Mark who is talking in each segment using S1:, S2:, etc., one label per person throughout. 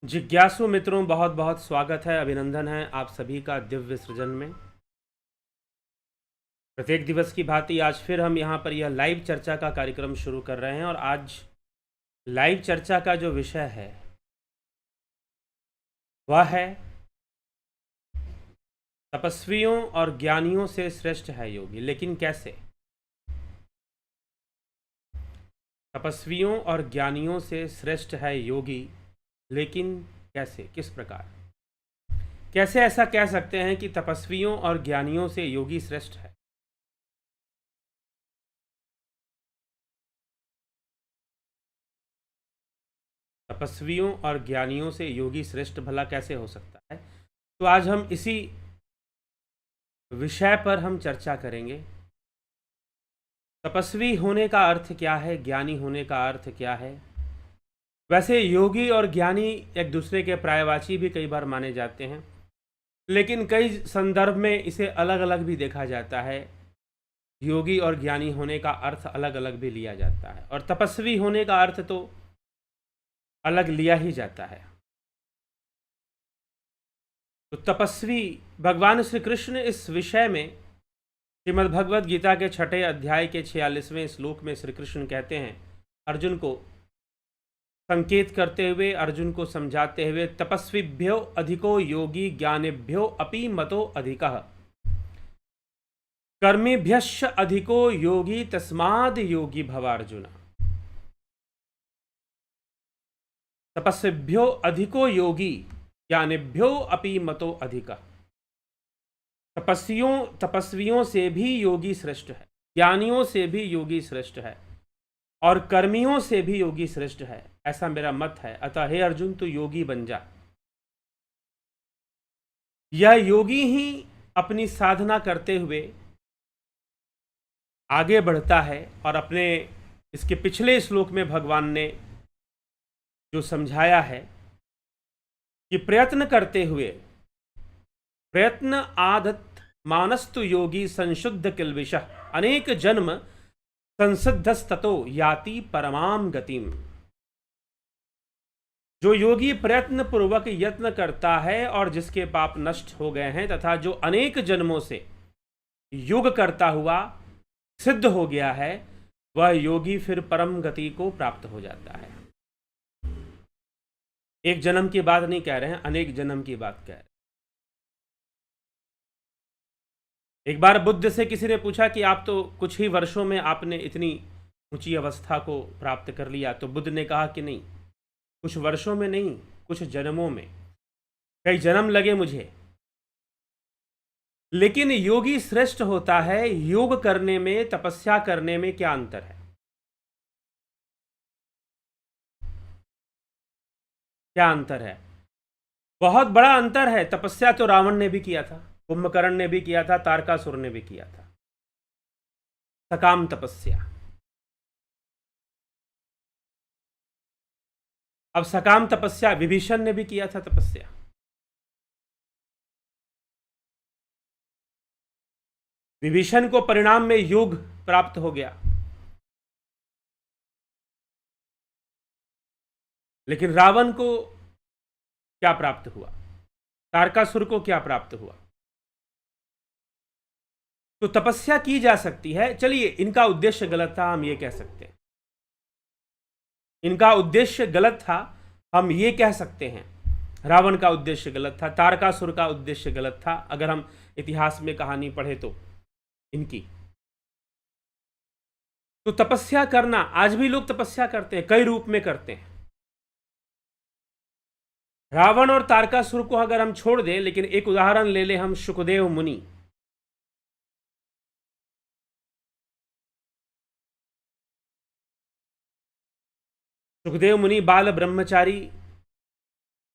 S1: जिज्ञासु मित्रों, बहुत बहुत स्वागत है, अभिनंदन है आप सभी का दिव्य सृजन में। प्रत्येक दिवस की भांति आज फिर हम यहाँ पर यह लाइव चर्चा का कार्यक्रम शुरू कर रहे हैं और आज लाइव चर्चा का जो विषय है वह है तपस्वियों और ज्ञानियों से श्रेष्ठ है योगी, लेकिन कैसे। तपस्वियों और ज्ञानियों से श्रेष्ठ है योगी, लेकिन कैसे, किस प्रकार, कैसे ऐसा कह सकते हैं कि तपस्वियों और ज्ञानियों से योगी श्रेष्ठ है। तपस्वियों और ज्ञानियों से योगी श्रेष्ठ भला कैसे हो सकता है। तो आज हम इसी विषय पर हम चर्चा करेंगे। तपस्वी होने का अर्थ क्या है, ज्ञानी होने का अर्थ क्या है। वैसे योगी और ज्ञानी एक दूसरे के पर्यायवाची भी कई बार माने जाते हैं, लेकिन कई संदर्भ में इसे अलग अलग भी देखा जाता है। योगी और ज्ञानी होने का अर्थ अलग अलग भी लिया जाता है और तपस्वी होने का अर्थ तो अलग लिया ही जाता है। तो तपस्वी, भगवान श्री कृष्ण इस विषय में श्रीमद् भगवद गीता के 6 अध्याय के 46वें श्लोक में श्री कृष्ण कहते हैं, अर्जुन को संकेत करते हुए, अर्जुन को समझाते हुए, तपस्विभ्यो अधिको योगी ज्ञानिभ्यो अपि मतो अधिकः कर्मिभ्यश्च अधिको योगी तस्माद् योगी भवार्जुन। तपस्विभ्यो अधिको योगी ज्ञानिभ्यो अपि मतो अधिकः। तपस्वियों से भी योगी श्रेष्ठ है, ज्ञानियों से भी योगी श्रेष्ठ है और कर्मियों से भी योगी श्रेष्ठ है, ऐसा मेरा मत है। अतः हे अर्जुन, तू योगी बन जा। यह योगी ही अपनी साधना करते हुए आगे बढ़ता है और अपने इसके पिछले श्लोक में भगवान ने जो समझाया है कि प्रयत्न करते हुए, प्रयत्न आदत मानस्तु योगी संशुद्ध किल्बिषः अनेक जन्म संसिद्धस्ततो याति परमाम गतिम। जो योगी प्रयत्न पूर्वक यत्न करता है और जिसके पाप नष्ट हो गए हैं तथा जो अनेक जन्मों से योग करता हुआ सिद्ध हो गया है, वह योगी फिर परम गति को प्राप्त हो जाता है। एक जन्म की बात नहीं कह रहे हैं, अनेक जन्म की बात कह रहे हैं। एक बार बुद्ध से किसी ने पूछा कि आप तो कुछ ही वर्षों में आपने इतनी ऊंची अवस्था को प्राप्त कर लिया। तो बुद्ध ने कहा कि नहीं, कुछ वर्षों में नहीं, कुछ जन्मों में, कई जन्म लगे मुझे। लेकिन योगी श्रेष्ठ होता है योग करने में, तपस्या करने में। क्या अंतर है, क्या अंतर है? बहुत बड़ा अंतर है। तपस्या तो रावण ने भी किया था, कुंभकर्ण ने भी किया था, तारकासुर ने भी किया था, सकाम तपस्या। अब सकाम तपस्या विभीषण ने भी किया था तपस्या। विभीषण को परिणाम में योग प्राप्त हो गया, लेकिन रावण को क्या प्राप्त हुआ, तारकासुर को क्या प्राप्त हुआ। तो तपस्या की जा सकती है। चलिए, इनका उद्देश्य गलत था, हम ये कह सकते हैं। इनका उद्देश्य गलत था, हम ये कह सकते हैं। रावण का उद्देश्य गलत था, तारकासुर का उद्देश्य गलत था, अगर हम इतिहास में कहानी पढ़े तो इनकी। तो तपस्या करना, आज भी लोग तपस्या करते हैं, कई रूप में करते हैं। रावण और तारकासुर को अगर हम छोड़ दें, लेकिन एक उदाहरण ले लें हम, शुकदेव मुनि। सुखदेव मुनि बाल ब्रह्मचारी,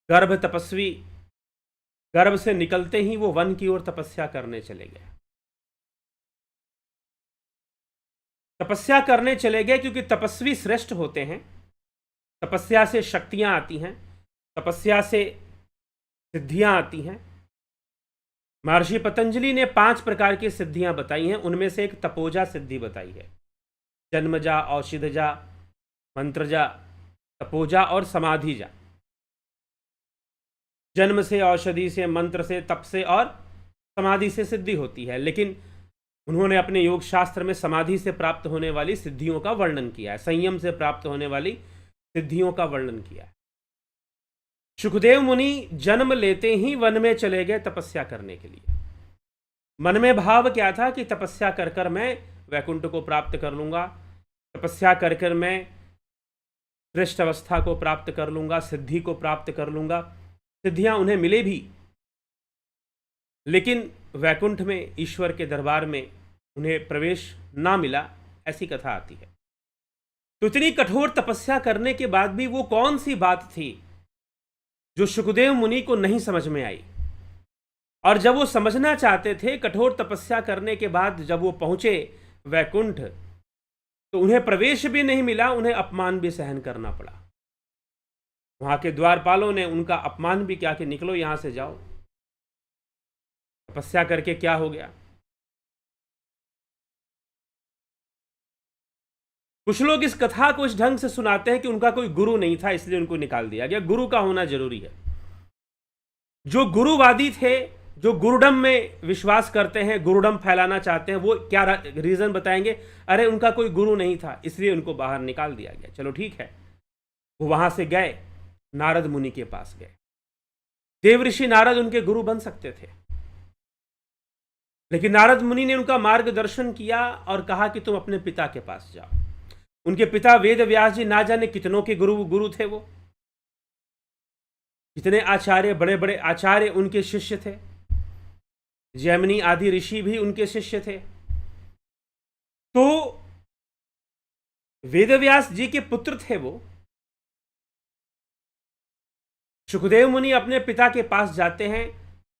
S1: गर्भ तपस्वी, गर्भ से निकलते ही वो वन की ओर तपस्या करने चले गए। तपस्या करने चले गए क्योंकि तपस्वी श्रेष्ठ होते हैं। तपस्या से शक्तियां आती हैं, तपस्या से सिद्धियां आती हैं। महर्षि पतंजलि ने 5 प्रकार की सिद्धियां बताई हैं, उनमें से एक तपोजा सिद्धि बताई है। जन्मजा, औषधजा, मंत्रजा, तपोजा और समाधिजा। जन्म से, औषधि से, मंत्र से, तप से और समाधि से सिद्धि होती है। लेकिन उन्होंने अपने योग शास्त्र में समाधि से प्राप्त होने वाली सिद्धियों का वर्णन किया है, संयम से प्राप्त होने वाली सिद्धियों का वर्णन किया है। सुखदेव मुनि जन्म लेते ही वन में चले गए तपस्या करने के लिए। मन में भाव क्या था कि तपस्या कर कर मैं वैकुंठ को प्राप्त कर लूंगा, तपस्या कर कर मैं श्रेष्ठ अवस्था को प्राप्त कर लूंगा, सिद्धि को प्राप्त कर लूंगा। सिद्धियां उन्हें मिले भी, लेकिन वैकुंठ में, ईश्वर के दरबार में उन्हें प्रवेश ना मिला, ऐसी कथा आती है। तो इतनी कठोर तपस्या करने के बाद भी वो कौन सी बात थी जो सुखदेव मुनि को नहीं समझ में आई? और जब वो समझना चाहते थे, कठोर तपस्या करने के बाद जब वो पहुंचे वैकुंठ, तो उन्हें प्रवेश भी नहीं मिला, उन्हें अपमान भी सहन करना पड़ा। वहां के द्वारपालों ने उनका अपमान भी किया कि निकलो यहां से, जाओ, तपस्या करके क्या हो गया। कुछ लोग इस कथा को इस ढंग से सुनाते हैं कि उनका कोई गुरु नहीं था इसलिए उनको निकाल दिया गया। गुरु का होना जरूरी है। जो गुरुवादी थे, जो गुरुडम में विश्वास करते हैं, गुरुडम फैलाना चाहते हैं, वो क्या रीजन बताएंगे? अरे उनका कोई गुरु नहीं था इसलिए उनको बाहर निकाल दिया गया। चलो ठीक है, वो वहां से गए, नारद मुनि के पास गए। देवऋषि नारद उनके गुरु बन सकते थे, लेकिन नारद मुनि ने उनका मार्गदर्शन किया और कहा कि तुम अपने पिता के पास जाओ। उनके पिता वेद व्यास जी ना जाने कितनों के गुरु थे, वो कितने आचार्य, बड़े बड़े आचार्य उनके शिष्य थे। जैमिनी आदि ऋषि भी उनके शिष्य थे। तो वेदव्यास जी के पुत्र थे वो। सुखदेव मुनि अपने पिता के पास जाते हैं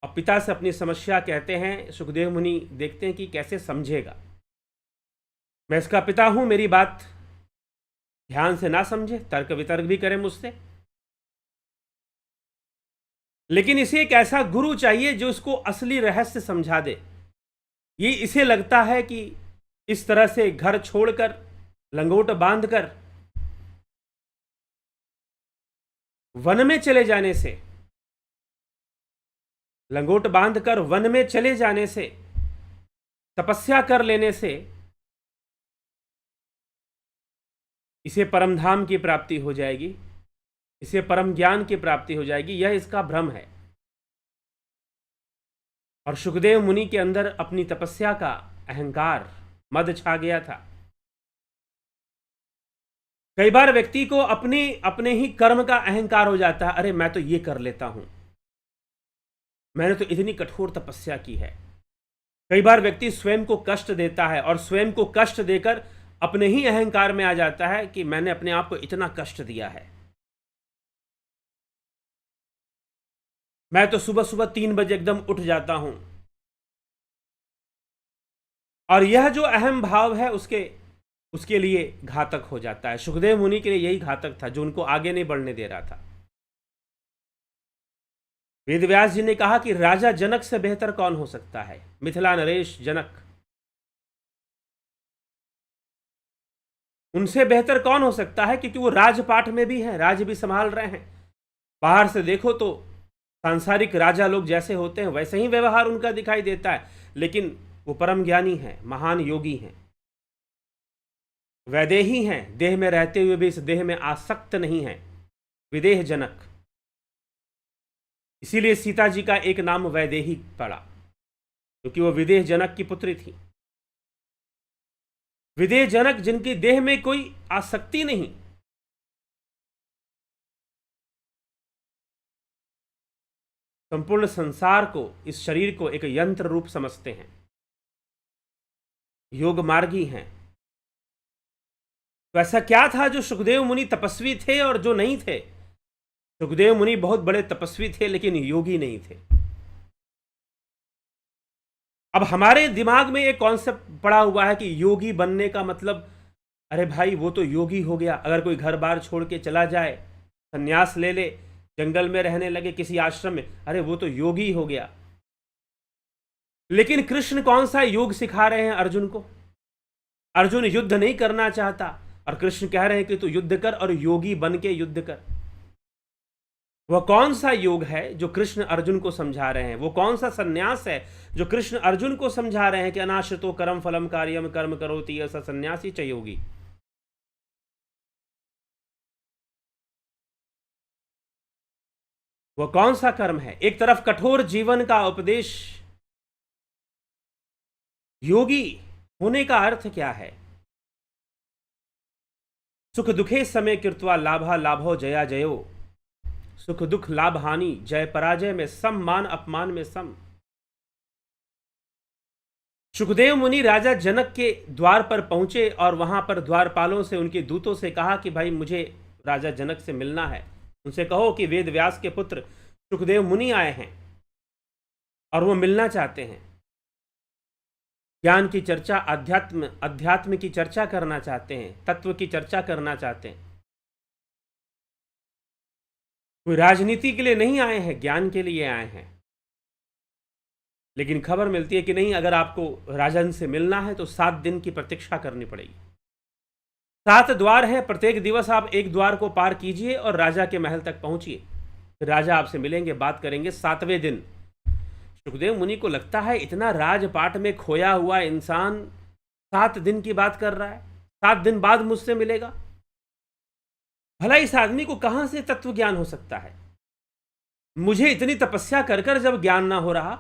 S1: और पिता से अपनी समस्या कहते हैं। सुखदेव मुनि देखते हैं कि कैसे समझेगा। मैं इसका पिता हूं, मेरी बात ध्यान से ना समझे, तर्क वितर्क भी करे मुझसे, लेकिन इसे एक ऐसा गुरु चाहिए जो इसको असली रहस्य समझा दे। ये इसे लगता है कि इस तरह से घर छोड़कर, लंगोट बांधकर वन में चले जाने से, लंगोट बांधकर वन में चले जाने से, तपस्या कर लेने से इसे परम धाम की प्राप्ति हो जाएगी, इसे परम ज्ञान की प्राप्ति हो जाएगी। यह इसका भ्रम है। और सुखदेव मुनि के अंदर अपनी तपस्या का अहंकार, मद छा गया था। कई बार व्यक्ति को अपने ही कर्म का अहंकार हो जाता है। अरे मैं तो ये कर लेता हूं, मैंने तो इतनी कठोर तपस्या की है। कई बार व्यक्ति स्वयं को कष्ट देता है और स्वयं को कष्ट देकर अपने ही अहंकार में आ जाता है कि मैंने अपने आप को इतना कष्ट दिया है। मैं तो सुबह सुबह 3 बजे एकदम उठ जाता हूं। और यह जो अहम भाव है उसके लिए घातक हो जाता है। सुखदेव मुनि के लिए यही घातक था, जो उनको आगे नहीं बढ़ने दे रहा था। वेदव्यास जी ने कहा कि राजा जनक से बेहतर कौन हो सकता है? मिथिला नरेश जनक, उनसे बेहतर कौन हो सकता है? क्योंकि वो राजपाट में भी हैं, राज्य भी संभाल रहे हैं। बाहर से देखो तो सांसारिक राजा लोग जैसे होते हैं वैसे ही व्यवहार उनका दिखाई देता है, लेकिन वो परम ज्ञानी हैं, महान योगी हैं, वैदेही हैं। देह में रहते हुए भी इस देह में आसक्त नहीं हैं, विदेह जनक। इसीलिए सीता जी का एक नाम वैदेही पड़ा, क्योंकि वो विदेह जनक की पुत्री थी। विदेह जनक जिनकी देह में कोई आसक्ति नहीं, संपूर्ण संसार को, इस शरीर को एक यंत्र रूप समझते हैं, योग मार्गी हैं। तो ऐसा क्या था जो सुखदेव मुनि तपस्वी थे और जो नहीं थे? सुखदेव मुनि बहुत बड़े तपस्वी थे लेकिन योगी नहीं थे। अब हमारे दिमाग में एक कॉन्सेप्ट पड़ा हुआ है कि योगी बनने का मतलब, अरे भाई वो तो योगी हो गया। अगर कोई घर बार छोड़ के चला जाए, संन्यास ले ले, जंगल में रहने लगे किसी आश्रम में, अरे वो तो योगी हो गया। लेकिन कृष्ण कौन सा योग सिखा रहे हैं अर्जुन को? अर्जुन युद्ध नहीं करना चाहता और कृष्ण कह रहे हैं कि तू युद्ध कर और योगी बन के युद्ध कर। वह कौन सा योग है जो कृष्ण अर्जुन को समझा रहे हैं? वो कौन सा संन्यास है जो कृष्ण अर्जुन को समझा रहे हैं कि अनाश्रितो कर्म फलम कार्यम कर्म करोति, ऐसा संन्यासी च योगी। वह कौन सा कर्म है? एक तरफ कठोर जीवन का उपदेश, योगी होने का अर्थ क्या है? सुख दुखे समय कृत्वा लाभा लाभो जया जयो, सुख दुख लाभ हानि जय पराजय में सम, मान अपमान में सम। सुखदेव मुनि राजा जनक के द्वार पर पहुंचे और वहां पर द्वारपालों से, उनके दूतों से कहा कि भाई मुझे राजा जनक से मिलना है, उनसे कहो कि वेद व्यास के पुत्र सुखदेव मुनि आए हैं और वो मिलना चाहते हैं, ज्ञान की चर्चा, अध्यात्म की चर्चा करना चाहते हैं, तत्व की चर्चा करना चाहते हैं। कोई राजनीति के लिए नहीं आए हैं, ज्ञान के लिए आए हैं। लेकिन खबर मिलती है कि नहीं, अगर आपको राजन से मिलना है तो 7 दिन की प्रतीक्षा करनी पड़ेगी। 7 द्वार हैं, प्रत्येक दिवस आप एक द्वार को पार कीजिए और राजा के महल तक पहुंचिए, फिर राजा आपसे मिलेंगे, बात करेंगे 7वें दिन। सुखदेव मुनि को लगता है इतना राजपाट में खोया हुआ इंसान 7 दिन की बात कर रहा है, 7 दिन बाद मुझसे मिलेगा। भला इस आदमी को कहां से तत्व ज्ञान हो सकता है? मुझे इतनी तपस्या कर कर जब ज्ञान ना हो रहा,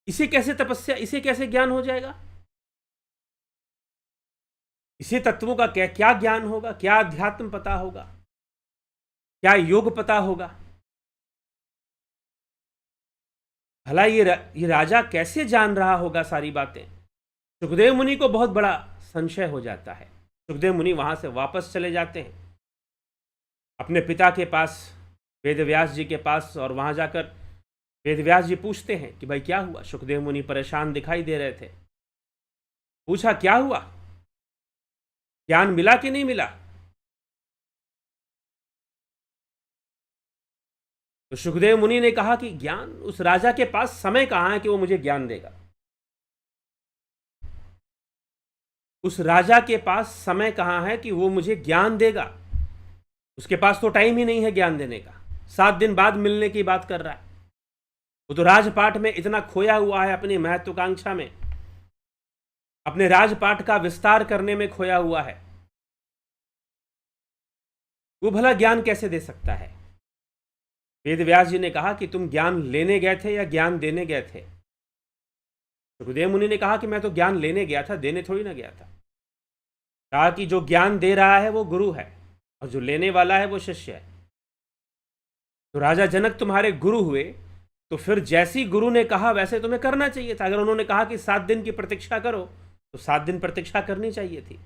S1: इसे कैसे ज्ञान हो जाएगा? इसे तत्वों का क्या ज्ञान होगा? क्या अध्यात्म पता होगा? क्या योग पता होगा? भला ये राजा कैसे जान रहा होगा सारी बातें? सुखदेव मुनि को बहुत बड़ा संशय हो जाता है। सुखदेव मुनि वहां से वापस चले जाते हैं अपने पिता के पास, वेदव्यास जी के पास, और वहां जाकर वेदव्यास जी पूछते हैं कि भाई क्या हुआ? सुखदेव मुनि परेशान दिखाई दे रहे थे। पूछा क्या हुआ, ज्ञान मिला कि नहीं मिला? तो सुखदेव मुनि ने कहा कि ज्ञान, उस राजा के पास समय कहां है कि वो मुझे ज्ञान देगा? उस राजा के पास समय कहां है कि वो मुझे ज्ञान देगा? उसके पास तो टाइम ही नहीं है ज्ञान देने का। 7 दिन बाद मिलने की बात कर रहा है। वो तो राजपाट में इतना खोया हुआ है, अपनी महत्वाकांक्षा में, अपने राजपाट का विस्तार करने में खोया हुआ है। वो भला ज्ञान कैसे दे सकता है? वेदव्यास जी ने कहा कि तुम ज्ञान लेने गए थे या ज्ञान देने गए थे? सुखदेव मुनि ने कहा कि मैं तो ज्ञान लेने गया था, देने थोड़ी ना गया था। कहा कि जो ज्ञान दे रहा है वो गुरु है और जो लेने वाला है वो शिष्य है। तो राजा जनक तुम्हारे गुरु हुए, तो फिर जैसी गुरु ने कहा वैसे तुम्हें करना चाहिए था। अगर उन्होंने कहा कि 7 दिन की प्रतीक्षा करो, तो 7 दिन प्रतीक्षा करनी चाहिए थी।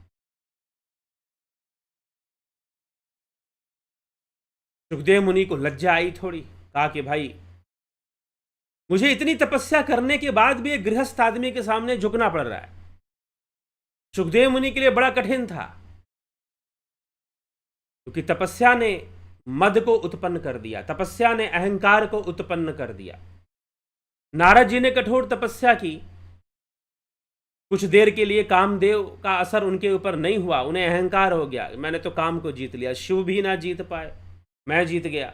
S1: सुखदेव मुनि को लज्जा आई थोड़ी। कहा कि भाई मुझे इतनी तपस्या करने के बाद भी एक गृहस्थ आदमी के सामने झुकना पड़ रहा है। सुखदेव मुनि के लिए बड़ा कठिन था, क्योंकि तपस्या ने मद को उत्पन्न कर दिया, तपस्या ने अहंकार को उत्पन्न कर दिया। नारद जी ने कठोर तपस्या की, कुछ देर के लिए कामदेव का असर उनके ऊपर नहीं हुआ, उन्हें अहंकार हो गया, मैंने तो काम को जीत लिया, शिव भी ना जीत पाए, मैं जीत गया।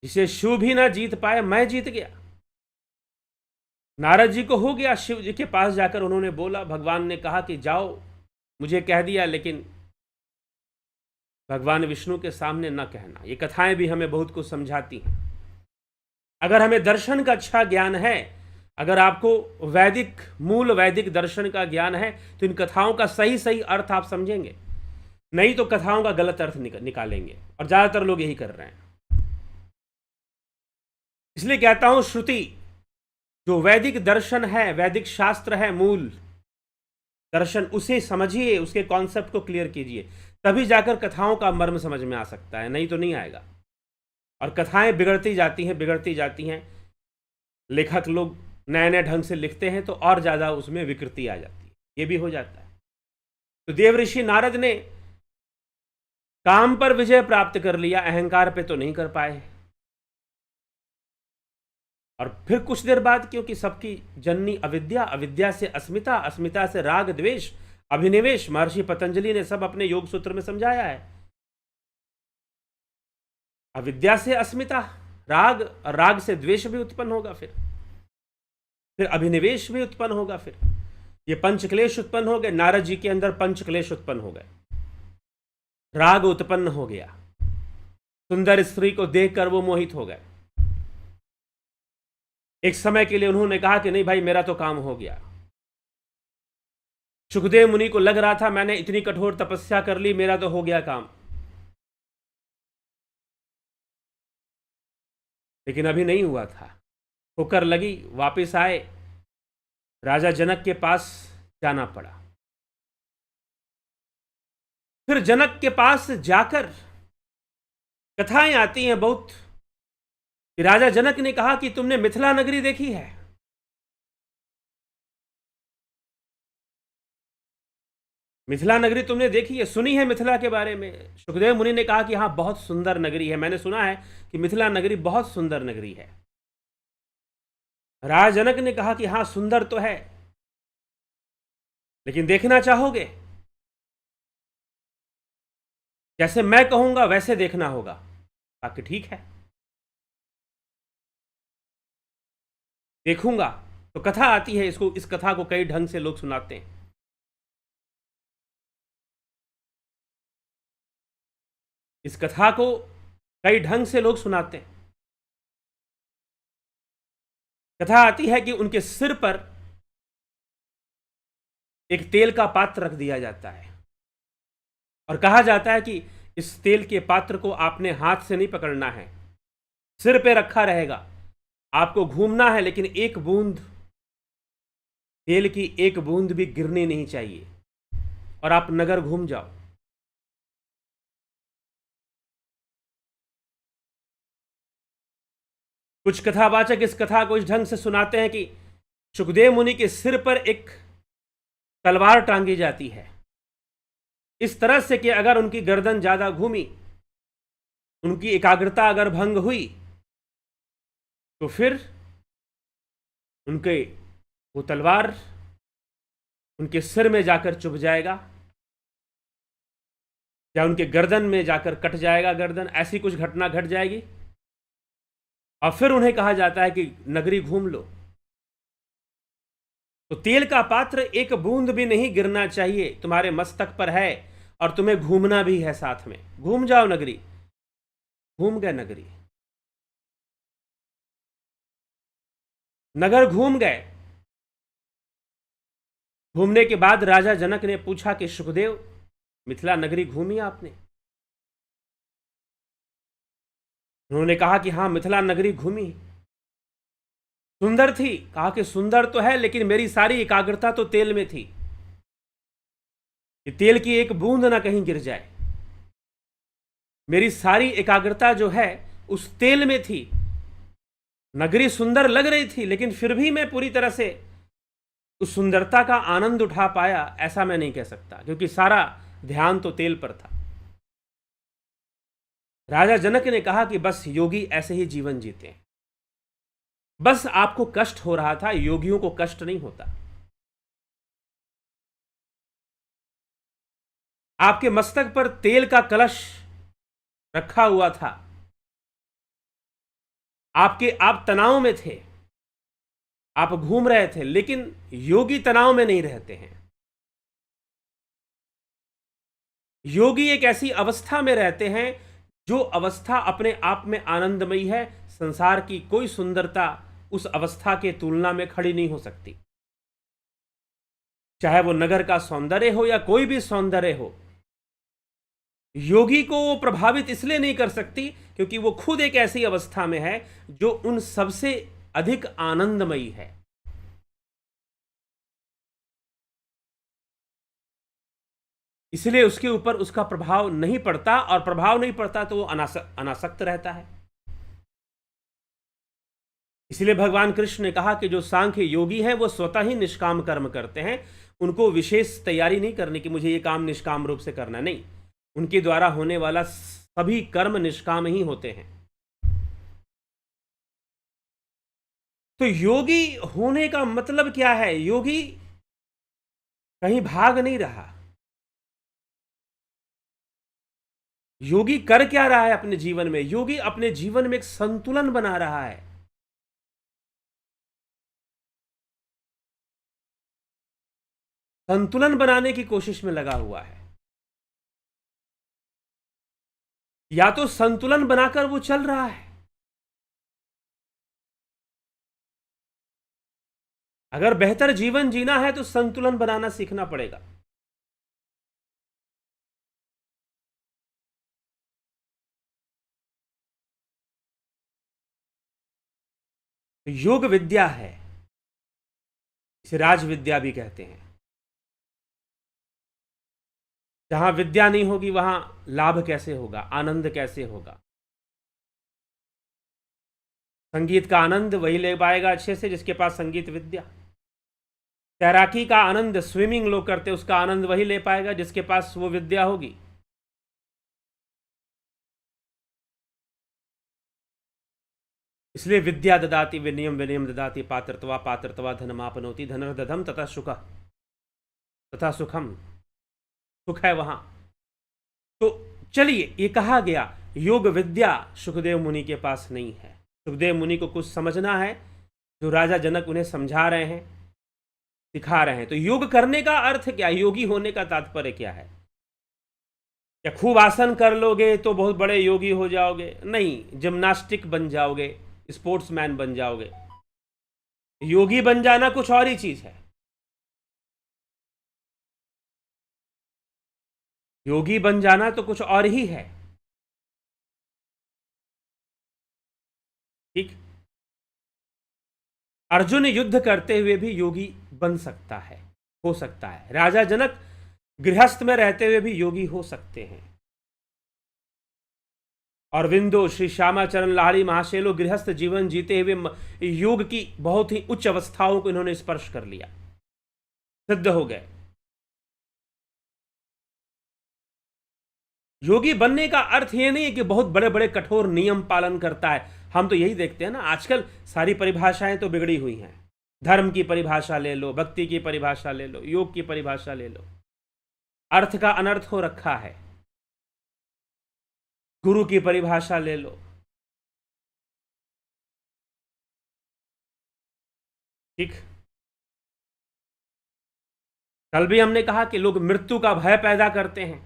S1: जिसे शिव भी ना जीत पाए, मैं जीत गया। नारद जी को हो गया। शिव जी के पास जाकर उन्होंने बोला, भगवान ने कहा कि जाओ, मुझे कह दिया, लेकिन भगवान विष्णु के सामने न कहना। ये कथाएं भी हमें बहुत कुछ समझाती हैं। अगर हमें दर्शन का अच्छा ज्ञान है, अगर आपको मूल वैदिक दर्शन का ज्ञान है, तो इन कथाओं का सही सही अर्थ आप समझेंगे, नहीं तो कथाओं का गलत अर्थ निकालेंगे, और ज्यादातर लोग यही कर रहे हैं। इसलिए कहता हूं, श्रुति जो वैदिक दर्शन है, वैदिक शास्त्र है, मूल दर्शन, उसे समझिए, उसके कॉन्सेप्ट को क्लियर कीजिए, तभी जाकर कथाओं का मर्म समझ में आ सकता है, नहीं तो नहीं आएगा। और कथाएं बिगड़ती जाती हैं। लेखक लोग नए नए ढंग से लिखते हैं तो और ज़्यादा उसमें विकृति आ जाती है, ये भी हो जाता है। तो देवऋषि नारद ने काम पर विजय प्राप्त कर लिया, अहंकार पे तो नहीं कर पाए। और फिर कुछ देर बाद, क्योंकि सबकी जननी अविद्या, अविद्या से अस्मिता, अस्मिता से राग द्वेष, अभिनिवेश, महर्षि पतंजलि ने सब अपने योग सूत्र में समझाया है। अविद्या से अस्मिता, राग, और राग से द्वेष भी उत्पन्न होगा, फिर अभिनिवेश भी उत्पन्न होगा, फिर ये पंच क्लेश उत्पन्न हो गए। नारद जी के अंदर पंच क्लेश उत्पन्न हो गए, राग उत्पन्न हो गया, सुंदर स्त्री को देखकर वो मोहित हो गए। एक समय के लिए उन्होंने कहा कि नहीं भाई, मेरा तो काम हो गया। सुखदेव मुनि को लग रहा था मैंने इतनी कठोर तपस्या कर ली, मेरा तो हो गया काम, लेकिन अभी नहीं हुआ था। ठोकर लगी, वापस आए, राजा जनक के पास जाना पड़ा। फिर जनक के पास जाकर कथाएं आती हैं बहुत कि राजा जनक ने कहा कि तुमने मिथिला नगरी देखी है? मिथिला नगरी तुमने देखी है, सुनी है मिथिला के बारे में? सुखदेव मुनि ने कहा कि हाँ, बहुत सुंदर नगरी है, मैंने सुना है कि मिथिला नगरी बहुत सुंदर नगरी है। राजा जनक ने कहा कि हाँ, सुंदर तो है, लेकिन देखना चाहोगे? जैसे मैं कहूंगा वैसे देखना होगा। बाकी ठीक है, देखूंगा। तो कथा आती है, इस कथा को कई ढंग से लोग सुनाते हैं। इस कथा को कई ढंग से लोग सुनाते हैं। कथा आती है कि उनके सिर पर एक तेल का पात्र रख दिया जाता है और कहा जाता है कि इस तेल के पात्र को आपने हाथ से नहीं पकड़ना है, सिर पे रखा रहेगा, आपको घूमना है, लेकिन एक बूंद तेल की एक बूंद भी गिरनी नहीं चाहिए, और आप नगर घूम जाओ। कुछ कथावाचक इस कथा को इस ढंग से सुनाते हैं कि सुखदेव मुनि के सिर पर एक तलवार टांगी जाती है, इस तरह से कि अगर उनकी गर्दन ज्यादा घूमी, उनकी एकाग्रता अगर भंग हुई, तो फिर उनके वो तलवार उनके सिर में जाकर चुभ जाएगा, या उनके गर्दन में जाकर कट जाएगा गर्दन, ऐसी कुछ घटना घट जाएगी। और फिर उन्हें कहा जाता है कि नगरी घूम लो। तो तेल का पात्र एक बूंद भी नहीं गिरना चाहिए, तुम्हारे मस्तक पर है और तुम्हें घूमना भी है साथ में, घूम जाओ नगरी। घूम गए नगरी, नगर घूम गए। घूमने के बाद राजा जनक ने पूछा कि सुखदेव, मिथिला नगरी घूमी आपने? उन्होंने कहा कि हाँ, मिथिला नगरी घूमी। सुंदर थी? कहा कि सुंदर तो है, लेकिन मेरी सारी एकाग्रता तो तेल में थी, कि तेल की एक बूंद ना कहीं गिर जाए। मेरी सारी एकाग्रता जो है उस तेल में थी। नगरी सुंदर लग रही थी, लेकिन फिर भी मैं पूरी तरह से उस सुंदरता का आनंद उठा पाया, ऐसा मैं नहीं कह सकता, क्योंकि सारा ध्यान तो तेल पर था। राजा जनक ने कहा कि बस योगी ऐसे ही जीवन जीते हैं। बस आपको कष्ट हो रहा था, योगियों को कष्ट नहीं होता। आपके मस्तक पर तेल का कलश रखा हुआ था, आप तनाव में थे, आप घूम रहे थे, लेकिन योगी तनाव में नहीं रहते हैं। योगी एक ऐसी अवस्था में रहते हैं जो अवस्था अपने आप में आनंदमयी है। संसार की कोई सुंदरता उस अवस्था के तुलना में खड़ी नहीं हो सकती, चाहे वो नगर का सौंदर्य हो या कोई भी सौंदर्य हो। योगी को वो प्रभावित इसलिए नहीं कर सकती क्योंकि वो खुद एक ऐसी अवस्था में है जो उन सबसे अधिक आनंदमयी है। इसलिए उसके ऊपर उसका प्रभाव नहीं पड़ता, और प्रभाव नहीं पड़ता तो वो अनासक्त रहता है। इसलिए भगवान कृष्ण ने कहा कि जो सांख्य योगी हैं वो स्वतः ही निष्काम कर्म करते हैं, उनको विशेष तैयारी नहीं करने की मुझे ये काम निष्काम रूप से करना, नहीं, उनके द्वारा होने वाला सभी कर्म निष्काम ही होते हैं। तो योगी होने का मतलब क्या है? योगी कहीं भाग नहीं रहा, योगी कर क्या रहा है अपने जीवन में? योगी अपने जीवन में एक संतुलन बना रहा है। संतुलन बनाने की कोशिश में लगा हुआ है। या तो संतुलन बनाकर वो चल रहा है। अगर बेहतर जीवन जीना है तो संतुलन बनाना सीखना पड़ेगा। योग विद्या है, इसे राज विद्या भी कहते हैं। जहां विद्या नहीं होगी वहां लाभ कैसे होगा, आनंद कैसे होगा? संगीत का आनंद वही ले पाएगा अच्छे से जिसके पास संगीत विद्या। तैराकी का आनंद, स्विमिंग लोग करते हैं, उसका आनंद वही ले पाएगा जिसके पास वो विद्या होगी। इसलिए विद्या ददाति विनयम, विनयम ददाति पात्रत्वा, पात्रत्वा धनमापनोति, धनर्दधम तथा सुखः, तथा सुखम, सुख है वहां। तो चलिए, ये कहा गया योग विद्या सुखदेव मुनि के पास नहीं है। सुखदेव मुनि को कुछ समझना है जो राजा जनक उन्हें समझा रहे हैं, सिखा रहे हैं। तो योग करने का अर्थ क्या, योगी होने का तात्पर्य क्या है? क्या खूब आसन कर लोगे तो बहुत बड़े योगी हो जाओगे? नहीं, जिम्नास्टिक बन जाओगे, स्पोर्ट्समैन बन जाओगे। योगी बन जाना कुछ और ही चीज है। योगी बन जाना तो कुछ और ही है। ठीक, अर्जुन युद्ध करते हुए भी योगी बन सकता है, हो सकता है। राजा जनक गृहस्थ में रहते हुए भी योगी हो सकते हैं। अरविंदो, श्री श्यामाचरण लाहिड़ी महाशय लोग गृहस्थ जीवन जीते हुए योग की बहुत ही उच्च अवस्थाओं को इन्होंने स्पर्श कर लिया, सिद्ध हो गए। योगी बनने का अर्थ यह नहीं है कि बहुत बड़े बड़े कठोर नियम पालन करता है। हम तो यही देखते हैं ना, आजकल सारी परिभाषाएं तो बिगड़ी हुई हैं। धर्म की परिभाषा ले लो, भक्ति की परिभाषा ले लो, योग की परिभाषा ले लो, अर्थ का अनर्थ हो रखा है। गुरु की परिभाषा ले लो। ठीक, कल भी हमने कहा कि लोग मृत्यु का भय पैदा करते हैं।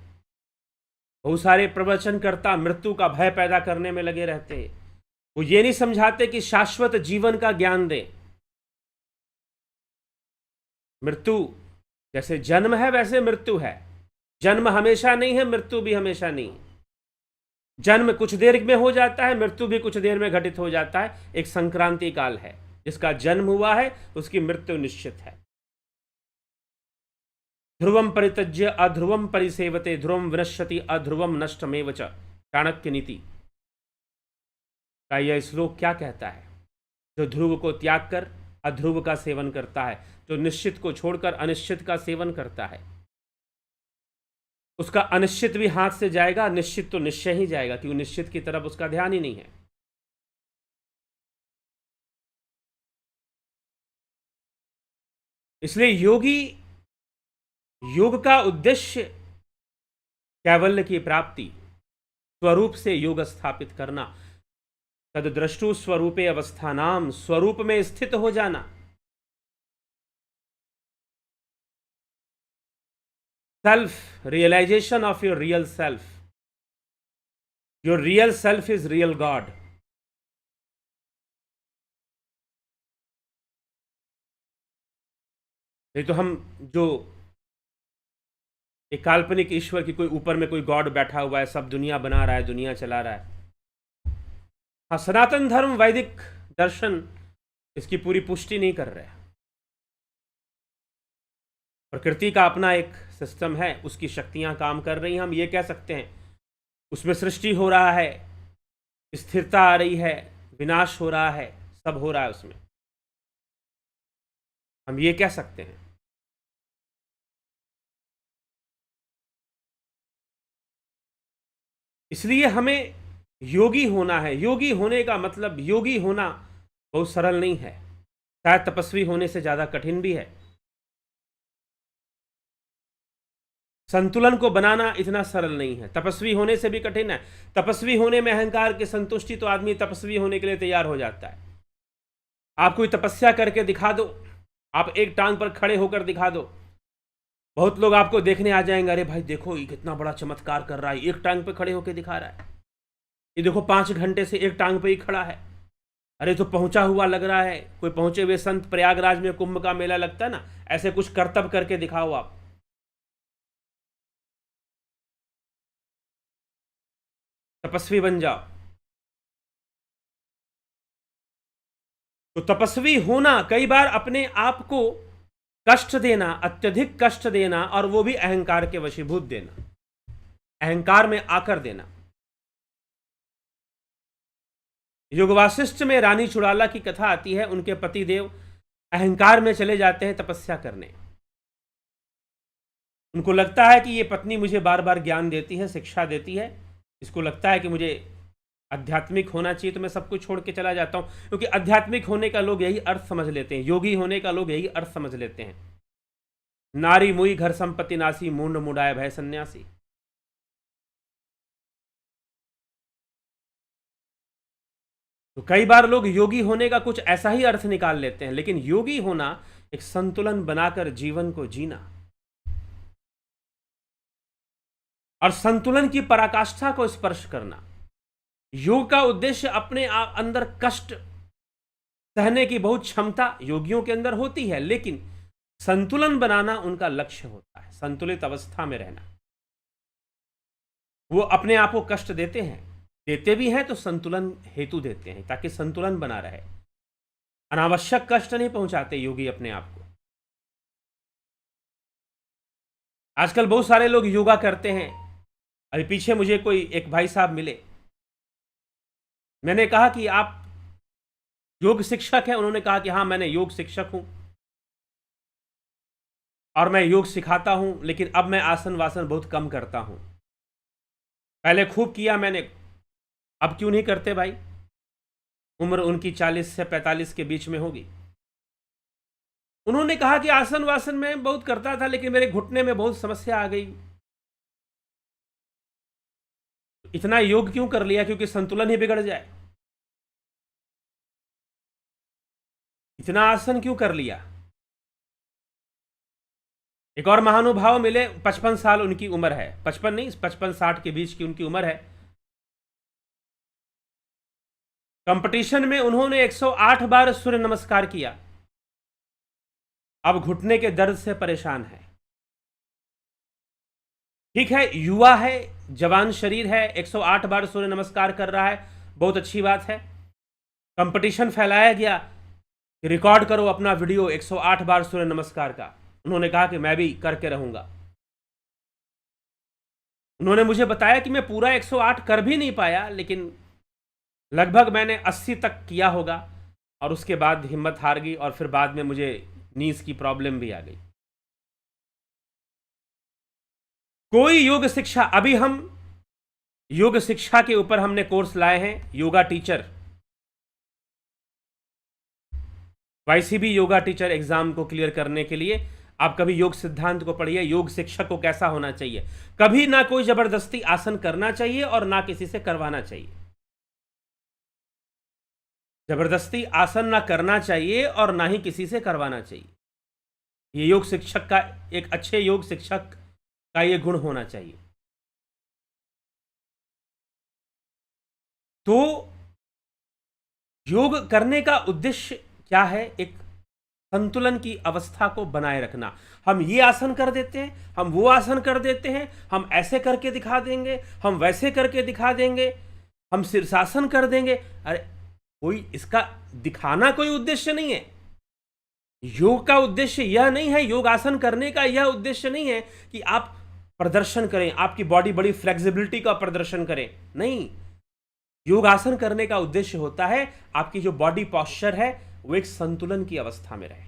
S1: बहुत सारे प्रवचनकर्ता मृत्यु का भय पैदा करने में लगे रहते हैं। वो ये नहीं समझाते कि शाश्वत जीवन का ज्ञान दे। मृत्यु जैसे जन्म है वैसे मृत्यु है। जन्म हमेशा नहीं है, मृत्यु भी हमेशा नहीं है। जन्म कुछ देर में हो जाता है, मृत्यु भी कुछ देर में घटित हो जाता है। एक संक्रांति काल है, जिसका जन्म हुआ है उसकी मृत्यु निश्चित है। ध्रुवम परित्यज्य अध्रुवम परिसेवते, ध्रुवम विनश्यति अध्रुवम नष्टमेव च, चाणक्य नीति का यह श्लोक क्या कहता है? जो ध्रुव को त्याग कर अध्रुव का सेवन करता है, जो निश्चित को छोड़कर अनिश्चित का सेवन करता है, उसका अनिश्चित भी हाथ से जाएगा, निश्चित तो निश्चय ही जाएगा, क्योंकि निश्चित की तरफ उसका ध्यान ही नहीं है। इसलिए योग का उद्देश्य कैवल्य की प्राप्ति, स्वरूप से योग स्थापित करना, तद्द्रष्टु स्वरूपे अवस्थानाम, स्वरूप में स्थित हो जाना। Self realization of your real self. Your real self is real God. नहीं तो हम जो एक काल्पनिक ईश्वर की, कोई ऊपर में कोई गॉड बैठा हुआ है, सब दुनिया बना रहा है, दुनिया चला रहा है। हाँ, सनातन धर्म, वैदिक दर्शन इसकी पूरी पुष्टि नहीं कर रहे। प्रकृति का अपना एक सिस्टम है, उसकी शक्तियां काम कर रही हैं। हम ये कह सकते हैं उसमें सृष्टि हो रहा है, स्थिरता आ रही है, विनाश हो रहा है, सब हो रहा है उसमें, हम ये कह सकते हैं। इसलिए हमें योगी होना है। योगी होने का मतलब, योगी होना बहुत सरल नहीं है, शायद तपस्वी होने से ज़्यादा कठिन भी है। संतुलन को बनाना इतना सरल नहीं है, तपस्वी होने से भी कठिन है। तपस्वी होने में अहंकार की संतुष्टि, तो आदमी तपस्वी होने के लिए तैयार हो जाता है। आप कोई तपस्या करके दिखा दो, आप एक टांग पर खड़े होकर दिखा दो, बहुत लोग आपको देखने आ जाएंगे, अरे भाई देखो ये कितना बड़ा चमत्कार कर रहा है, एक टांग पे खड़े होकर दिखा रहा है, ये देखो 5 घंटे से एक टांग पे ही खड़ा है, अरे तो पहुंचा हुआ लग रहा है, कोई पहुंचे हुए संत। प्रयागराज में कुंभ का मेला लगता है ना, ऐसे कुछ करतब करके दिखाओ आप। तपस्वी बन जाओ। तो तपस्वी होना कई बार अपने आप को कष्ट देना, अत्यधिक कष्ट देना, और वो भी अहंकार के वशीभूत देना, अहंकार में आकर देना। योग वासिष्ठ में रानी चुड़ाला की कथा आती है। उनके पतिदेव अहंकार में चले जाते हैं तपस्या करने। उनको लगता है कि ये पत्नी मुझे बार बार ज्ञान देती है, शिक्षा देती है, इसको लगता है कि मुझे आध्यात्मिक होना चाहिए, तो मैं सब कुछ छोड़ के चला जाता हूं। क्योंकि आध्यात्मिक होने का लोग यही अर्थ समझ लेते हैं, योगी होने का लोग यही अर्थ समझ लेते हैं, नारी मुई घर संपत्ति नासी, मूंड मुड़ाए भय सन्यासी। तो कई बार लोग योगी होने का कुछ ऐसा ही अर्थ निकाल लेते हैं, लेकिन योगी होना एक संतुलन बनाकर जीवन को जीना, और संतुलन की पराकाष्ठा को स्पर्श करना। योग का उद्देश्य अपने अंदर कष्ट सहने की बहुत क्षमता योगियों के अंदर होती है, लेकिन संतुलन बनाना उनका लक्ष्य होता है, संतुलित अवस्था में रहना। वो अपने आप को कष्ट देते हैं, देते भी हैं तो संतुलन हेतु देते हैं, ताकि संतुलन बना रहे। अनावश्यक कष्ट नहीं पहुंचाते योगी अपने आप को। आजकल बहुत सारे लोग योगा करते हैं। अभी पीछे मुझे कोई एक भाई साहब मिले, मैंने कहा कि आप योग शिक्षक हैं? उन्होंने कहा कि हाँ, मैंने योग शिक्षक हूं और मैं योग सिखाता हूं, लेकिन अब मैं आसन वासन बहुत कम करता हूं। पहले खूब किया मैंने, अब क्यों नहीं करते भाई? उम्र उनकी 40 से 45 के बीच में होगी। उन्होंने कहा कि आसन वासन में बहुत करता था, लेकिन मेरे घुटने में बहुत समस्या आ गई। इतना योग क्यों कर लिया? क्योंकि संतुलन ही बिगड़ जाए। इतना आसन क्यों कर लिया? एक और महानुभाव मिले, 55 साल उनकी उम्र है, 55 नहीं, 55-60 के बीच की उनकी उम्र है। कंपटीशन में उन्होंने 108 बार सूर्य नमस्कार किया। अब घुटने के दर्द से परेशान है। ठीक है, युवा है, जवान शरीर है, 108 बार सूर्य नमस्कार कर रहा है, बहुत अच्छी बात है। कंपटीशन फैलाया गया, रिकॉर्ड करो अपना वीडियो 108 बार सूर्य नमस्कार का। उन्होंने कहा कि मैं भी करके रहूंगा। उन्होंने मुझे बताया कि मैं पूरा 108 कर भी नहीं पाया, लेकिन लगभग मैंने 80 तक किया होगा, और उसके बाद हिम्मत हार गई, और फिर बाद में मुझे नीज की प्रॉब्लम भी आ गई। कोई योग शिक्षा, अभी हम योग शिक्षा के ऊपर हमने कोर्स लाए हैं, yoga teacher, वाईसीबी yoga teacher exam को क्लियर करने के लिए आप कभी योग सिद्धांत को पढ़िए, योग शिक्षक को कैसा होना चाहिए। कभी ना कोई जबरदस्ती आसन करना चाहिए और ना किसी से करवाना चाहिए। जबरदस्ती आसन ना करना चाहिए और ना ही किसी से करवाना चाहिए। ये योग शिक्षक का, एक अच्छे योग शिक्षक का ये गुण होना चाहिए। तो योग करने का उद्देश्य क्या है? एक संतुलन की अवस्था को बनाए रखना। हम ये आसन कर देते हैं, हम वो आसन कर देते हैं, हम ऐसे करके दिखा देंगे, हम वैसे करके दिखा देंगे, हम शीर्षासन कर देंगे। अरे कोई इसका दिखाना कोई उद्देश्य नहीं है। योग का उद्देश्य यह नहीं है, योग आसन करने का यह उद्देश्य नहीं है कि आप प्रदर्शन करें, आपकी बॉडी बड़ी फ्लेक्सिबिलिटी का प्रदर्शन करें। नहीं, योग आसन करने का उद्देश्य होता है आपकी जो बॉडी पॉस्चर है वो एक संतुलन की अवस्था में रहे।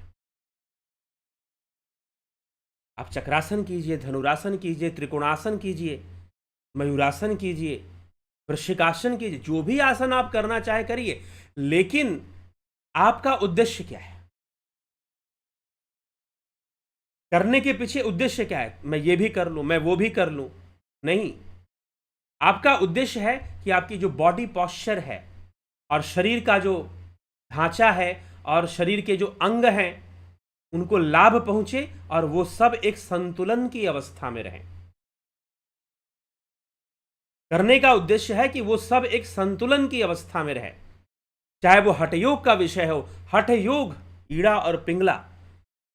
S1: आप चक्रासन कीजिए, धनुरासन कीजिए, त्रिकोणासन कीजिए, मयूरासन कीजिए, वृश्चिकासन कीजिए, जो भी आसन आप करना चाहे करिए, लेकिन आपका उद्देश्य क्या है? करने के पीछे उद्देश्य क्या है? मैं ये भी कर लूं, मैं वो भी कर लूं? नहीं, आपका उद्देश्य है कि आपकी जो बॉडी पॉस्चर है और शरीर का जो ढांचा है और शरीर के जो अंग हैं उनको लाभ पहुंचे और वो सब एक संतुलन की अवस्था में रहें। करने का उद्देश्य है कि वो सब एक संतुलन की अवस्था में रहे। चाहे वो हठयोग का विषय हो, हठ योग, ईड़ा और पिंगला,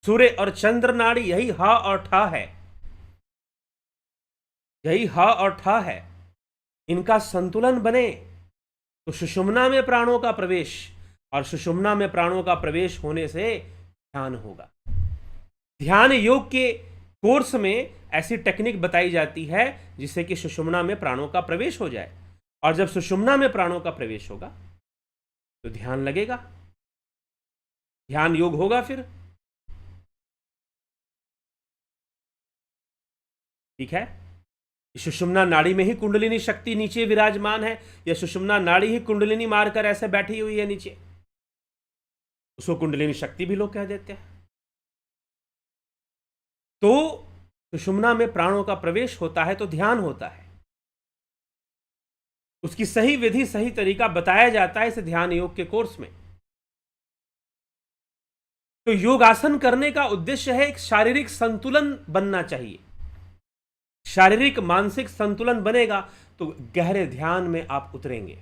S1: सूर्य और चंद्र नाड़ी, यही हा और ठा है, यही हा और ठा है। इनका संतुलन बने तो सुषुम्ना में प्राणों का प्रवेश, और सुषुम्ना में प्राणों का प्रवेश होने से ध्यान होगा। ध्यान योग के कोर्स में ऐसी टेक्निक बताई जाती है जिससे कि सुषुम्ना में प्राणों का प्रवेश हो जाए, और जब सुषुम्ना में प्राणों का प्रवेश होगा तो ध्यान लगेगा, ध्यान योग होगा। फिर ठीक है, सुषुम्ना नाड़ी में ही कुंडलिनी शक्ति नीचे विराजमान है, या सुषुम्ना नाड़ी ही कुंडलिनी मारकर ऐसे बैठी हुई है नीचे, उसको कुंडलिनी शक्ति भी लोग कह देते हैं। तो सुषुम्ना में प्राणों का प्रवेश होता है तो ध्यान होता है, उसकी सही विधि सही तरीका बताया जाता है इस ध्यान योग के कोर्स में। तो योगासन करने का उद्देश्य है एक शारीरिक संतुलन बनना चाहिए। शारीरिक मानसिक संतुलन बनेगा तो गहरे ध्यान में आप उतरेंगे।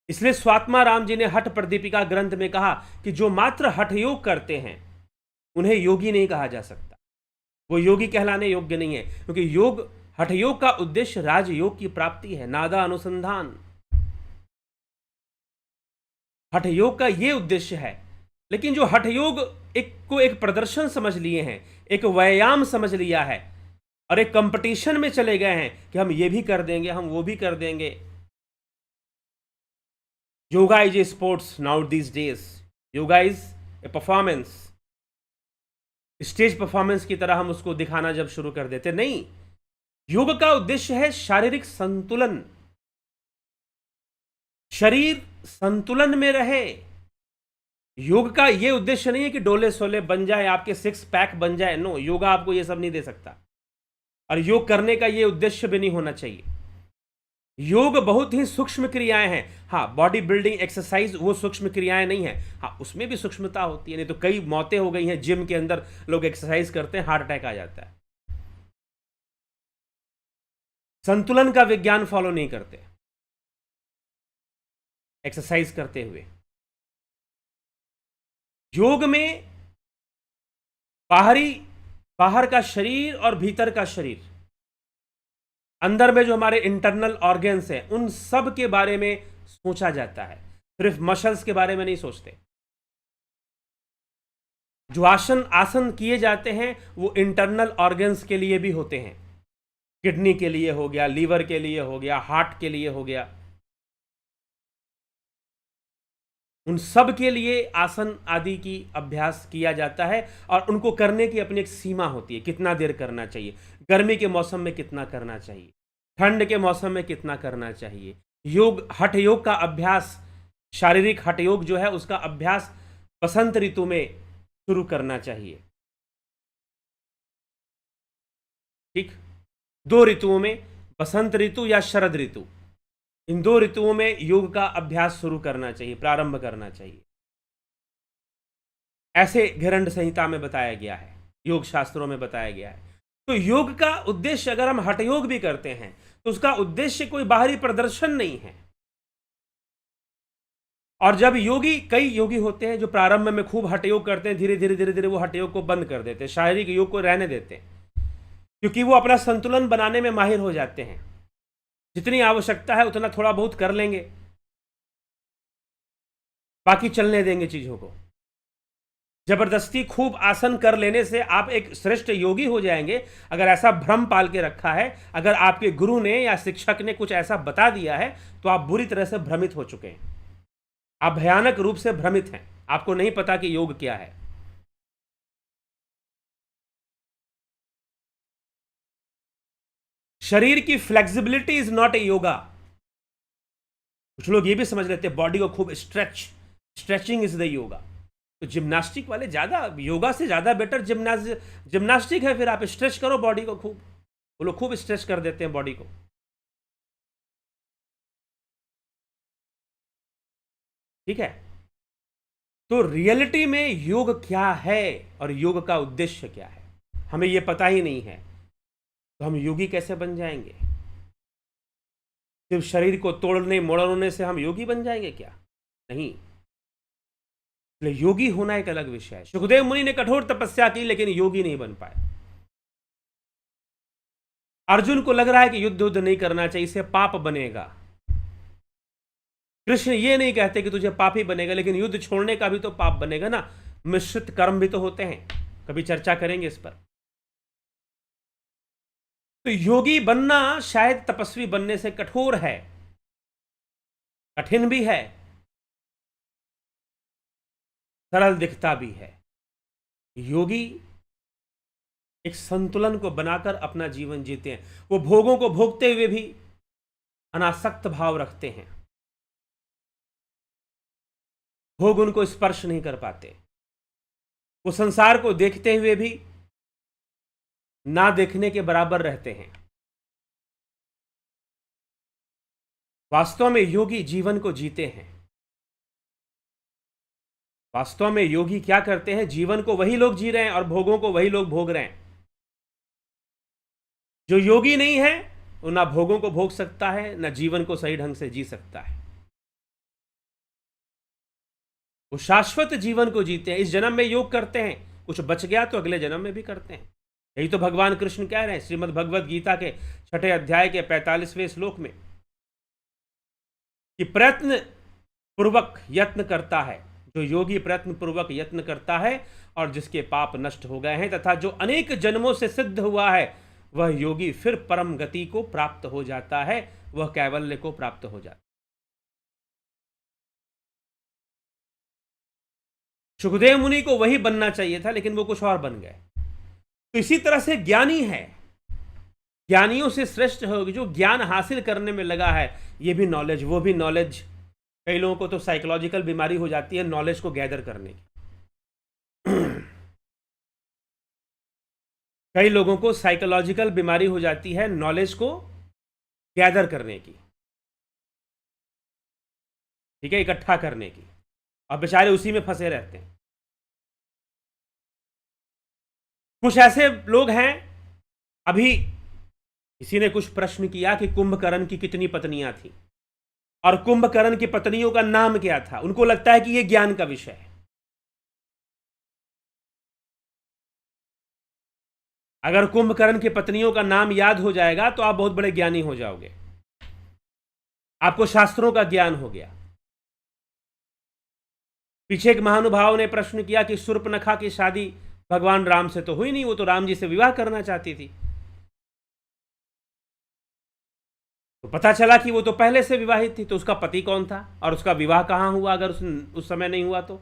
S1: इसलिए स्वात्मा राम जी ने हठ प्रदीपिका ग्रंथ में कहा कि जो मात्र हठ योग करते हैं उन्हें योगी नहीं कहा जा सकता, वो योगी कहलाने योग्य नहीं है, क्योंकि योग, हठ योग का उद्देश्य राजयोग की प्राप्ति है, नादा अनुसंधान। हठ योग का यह उद्देश्य है। लेकिन जो हठ योग एक प्रदर्शन समझ लिए हैं, एक व्यायाम समझ लिया है और एक कंपटीशन में चले गए हैं कि हम ये भी कर देंगे, हम वो भी कर देंगे। Yoga is a sports now these days, yoga is a performance. Stage performance की तरह हम उसको दिखाना जब शुरू कर देते, नहीं, योग का उद्देश्य है शारीरिक संतुलन, शरीर संतुलन में रहे। योग का यह उद्देश्य नहीं है कि डोले सोले बन जाए, आपके सिक्स पैक बन जाए, नो, योगा आपको यह सब नहीं दे सकता, और योग करने का यह उद्देश्य भी नहीं होना चाहिए। योग बहुत ही सूक्ष्म क्रियाएं हैं। हाँ, बॉडी बिल्डिंग एक्सरसाइज वो सूक्ष्म क्रियाएं नहीं है, हाँ उसमें भी सूक्ष्मता होती है, नहीं तो कई मौतें हो गई हैं जिम के अंदर, लोग एक्सरसाइज करते हैं, हार्ट अटैक आ जाता है। संतुलन का विज्ञान फॉलो नहीं करते एक्सरसाइज करते हुए। योग में बाहर का शरीर और भीतर का शरीर, अंदर में जो हमारे इंटरनल ऑर्गन्स हैं उन सब के बारे में सोचा जाता है, सिर्फ मसल्स के बारे में नहीं सोचते। जो आसन किए जाते हैं वो इंटरनल ऑर्गन्स के लिए भी होते हैं, किडनी के लिए हो गया, लीवर के लिए हो गया, हार्ट के लिए हो गया, उन सब के लिए आसन आदि की अभ्यास किया जाता है, और उनको करने की अपनी एक सीमा होती है, कितना देर करना चाहिए, गर्मी के मौसम में कितना करना चाहिए, ठंड के मौसम में कितना करना चाहिए। योग, हठ योग का अभ्यास, शारीरिक हठ योग जो है उसका अभ्यास बसंत ऋतु में शुरू करना चाहिए। ठीक, 2 ऋतुओं में, बसंत ऋतु या शरद ऋतु, इन 2 ऋतुओं में योग का अभ्यास शुरू करना चाहिए, प्रारंभ करना चाहिए। ऐसे घरंड संहिता में बताया गया है, योग शास्त्रों में बताया गया है। तो योग का उद्देश्य, अगर हम हठ योग भी करते हैं तो उसका उद्देश्य कोई बाहरी प्रदर्शन नहीं है। और जब कई योगी होते हैं जो प्रारंभ में खूब हठ योग करते हैं, धीरे धीरे वो हठ योग को बंद कर देते हैं, शारीरिक योग को रहने देते हैं, क्योंकि वो अपना संतुलन बनाने में माहिर हो जाते हैं। जितनी आवश्यकता है उतना थोड़ा बहुत कर लेंगे, बाकी चलने देंगे चीजों को। जबरदस्ती खूब आसन कर लेने से आप एक श्रेष्ठ योगी हो जाएंगे, अगर ऐसा भ्रम पाल के रखा है, अगर आपके गुरु ने या शिक्षक ने कुछ ऐसा बता दिया है तो आप बुरी तरह से भ्रमित हो चुके हैं, आप भयानक रूप से भ्रमित हैं, आपको नहीं पता कि योग क्या है। शरीर की flexibility is not a yoga. कुछ लोग ये भी समझ लेते हैं बॉडी को खूब स्ट्रेचिंग इज द योगा। तो जिम्नास्टिक वाले ज़्यादा, योगा से ज़्यादा बेटर जिम्नास्टिक है। फिर आप स्ट्रेच करो बॉडी को खूब, वो लोग खूब स्ट्रेच कर देते हैं बॉडी को। ठीक है, तो रियलिटी में योग क्या है और योग का उद्देश्य क्या है, हमें ये पता ही नहीं है, तो हम योगी कैसे बन जाएंगे? सिर्फ शरीर को तोड़ने मोड़ने से हम योगी बन जाएंगे क्या? नहीं। इसलिए योगी होना एक अलग विषय है। सुखदेव मुनि ने कठोर तपस्या की लेकिन योगी नहीं बन पाए। अर्जुन को लग रहा है कि युद्ध नहीं करना चाहिए, इससे पाप बनेगा। कृष्ण ये नहीं कहते कि तुझे पापी बनेगा, लेकिन युद्ध छोड़ने का भी तो पाप बनेगा ना। मिश्रित कर्म भी तो होते हैं, कभी चर्चा करेंगे इस पर। तो योगी बनना शायद तपस्वी बनने से कठोर है, कठिन भी है, सरल दिखता भी है। योगी एक संतुलन को बनाकर अपना जीवन जीते हैं। वो भोगों को भोगते हुए भी अनासक्त भाव रखते हैं, भोग उनको स्पर्श नहीं कर पाते। वो संसार को देखते हुए भी ना देखने के बराबर रहते हैं। वास्तव में योगी जीवन को जीते हैं। वास्तव में योगी क्या करते हैं? जीवन को वही लोग जी रहे हैं और भोगों को वही लोग भोग रहे हैं। जो योगी नहीं है वो ना भोगों को भोग सकता है, ना जीवन को सही ढंग से जी सकता है। वो शाश्वत जीवन को जीते हैं। इस जन्म में योग करते हैं, कुछ बच गया तो अगले जन्म में भी करते हैं। यही तो भगवान कृष्ण कह रहे हैं श्रीमद् भगवद गीता के 6 अध्याय के 45वें श्लोक में, कि प्रयत्न पूर्वक यत्न करता है, जो योगी प्रयत्न पूर्वक यत्न करता है और जिसके पाप नष्ट हो गए हैं तथा जो अनेक जन्मों से सिद्ध हुआ है, वह योगी फिर परम गति को प्राप्त हो जाता है, वह कैवल्य को प्राप्त हो जाता है। सुखदेव मुनि को वही बनना चाहिए था, लेकिन वो कुछ और बन गए। तो इसी तरह से ज्ञानी है, ज्ञानियों से श्रेष्ठ होगी जो ज्ञान हासिल करने में लगा है। ये भी नॉलेज, वो भी नॉलेज। कई लोगों को तो साइकोलॉजिकल बीमारी हो जाती है नॉलेज को गैदर करने की। कई लोगों को साइकोलॉजिकल बीमारी हो जाती है नॉलेज को गैदर करने की, ठीक है, इकट्ठा करने की, और बेचारे उसी में फंसे रहते हैं। कुछ ऐसे लोग हैं, अभी किसी ने कुछ प्रश्न किया कि कुंभकर्ण की कितनी पत्नियां थी और कुंभकर्ण की पत्नियों का नाम क्या था। उनको लगता है कि यह ज्ञान का विषय है। अगर कुंभकर्ण की पत्नियों का नाम याद हो जाएगा तो आप बहुत बड़े ज्ञानी हो जाओगे, आपको शास्त्रों का ज्ञान हो गया। पीछे एक महानुभाव ने प्रश्न किया कि शूर्पणखा की शादी भगवान राम से तो हुई नहीं, वो तो राम जी से विवाह करना चाहती थी। तो पता चला कि वो तो पहले से विवाहित थी, तो उसका पति कौन था और उसका विवाह कहां हुआ अगर उस समय नहीं हुआ तो?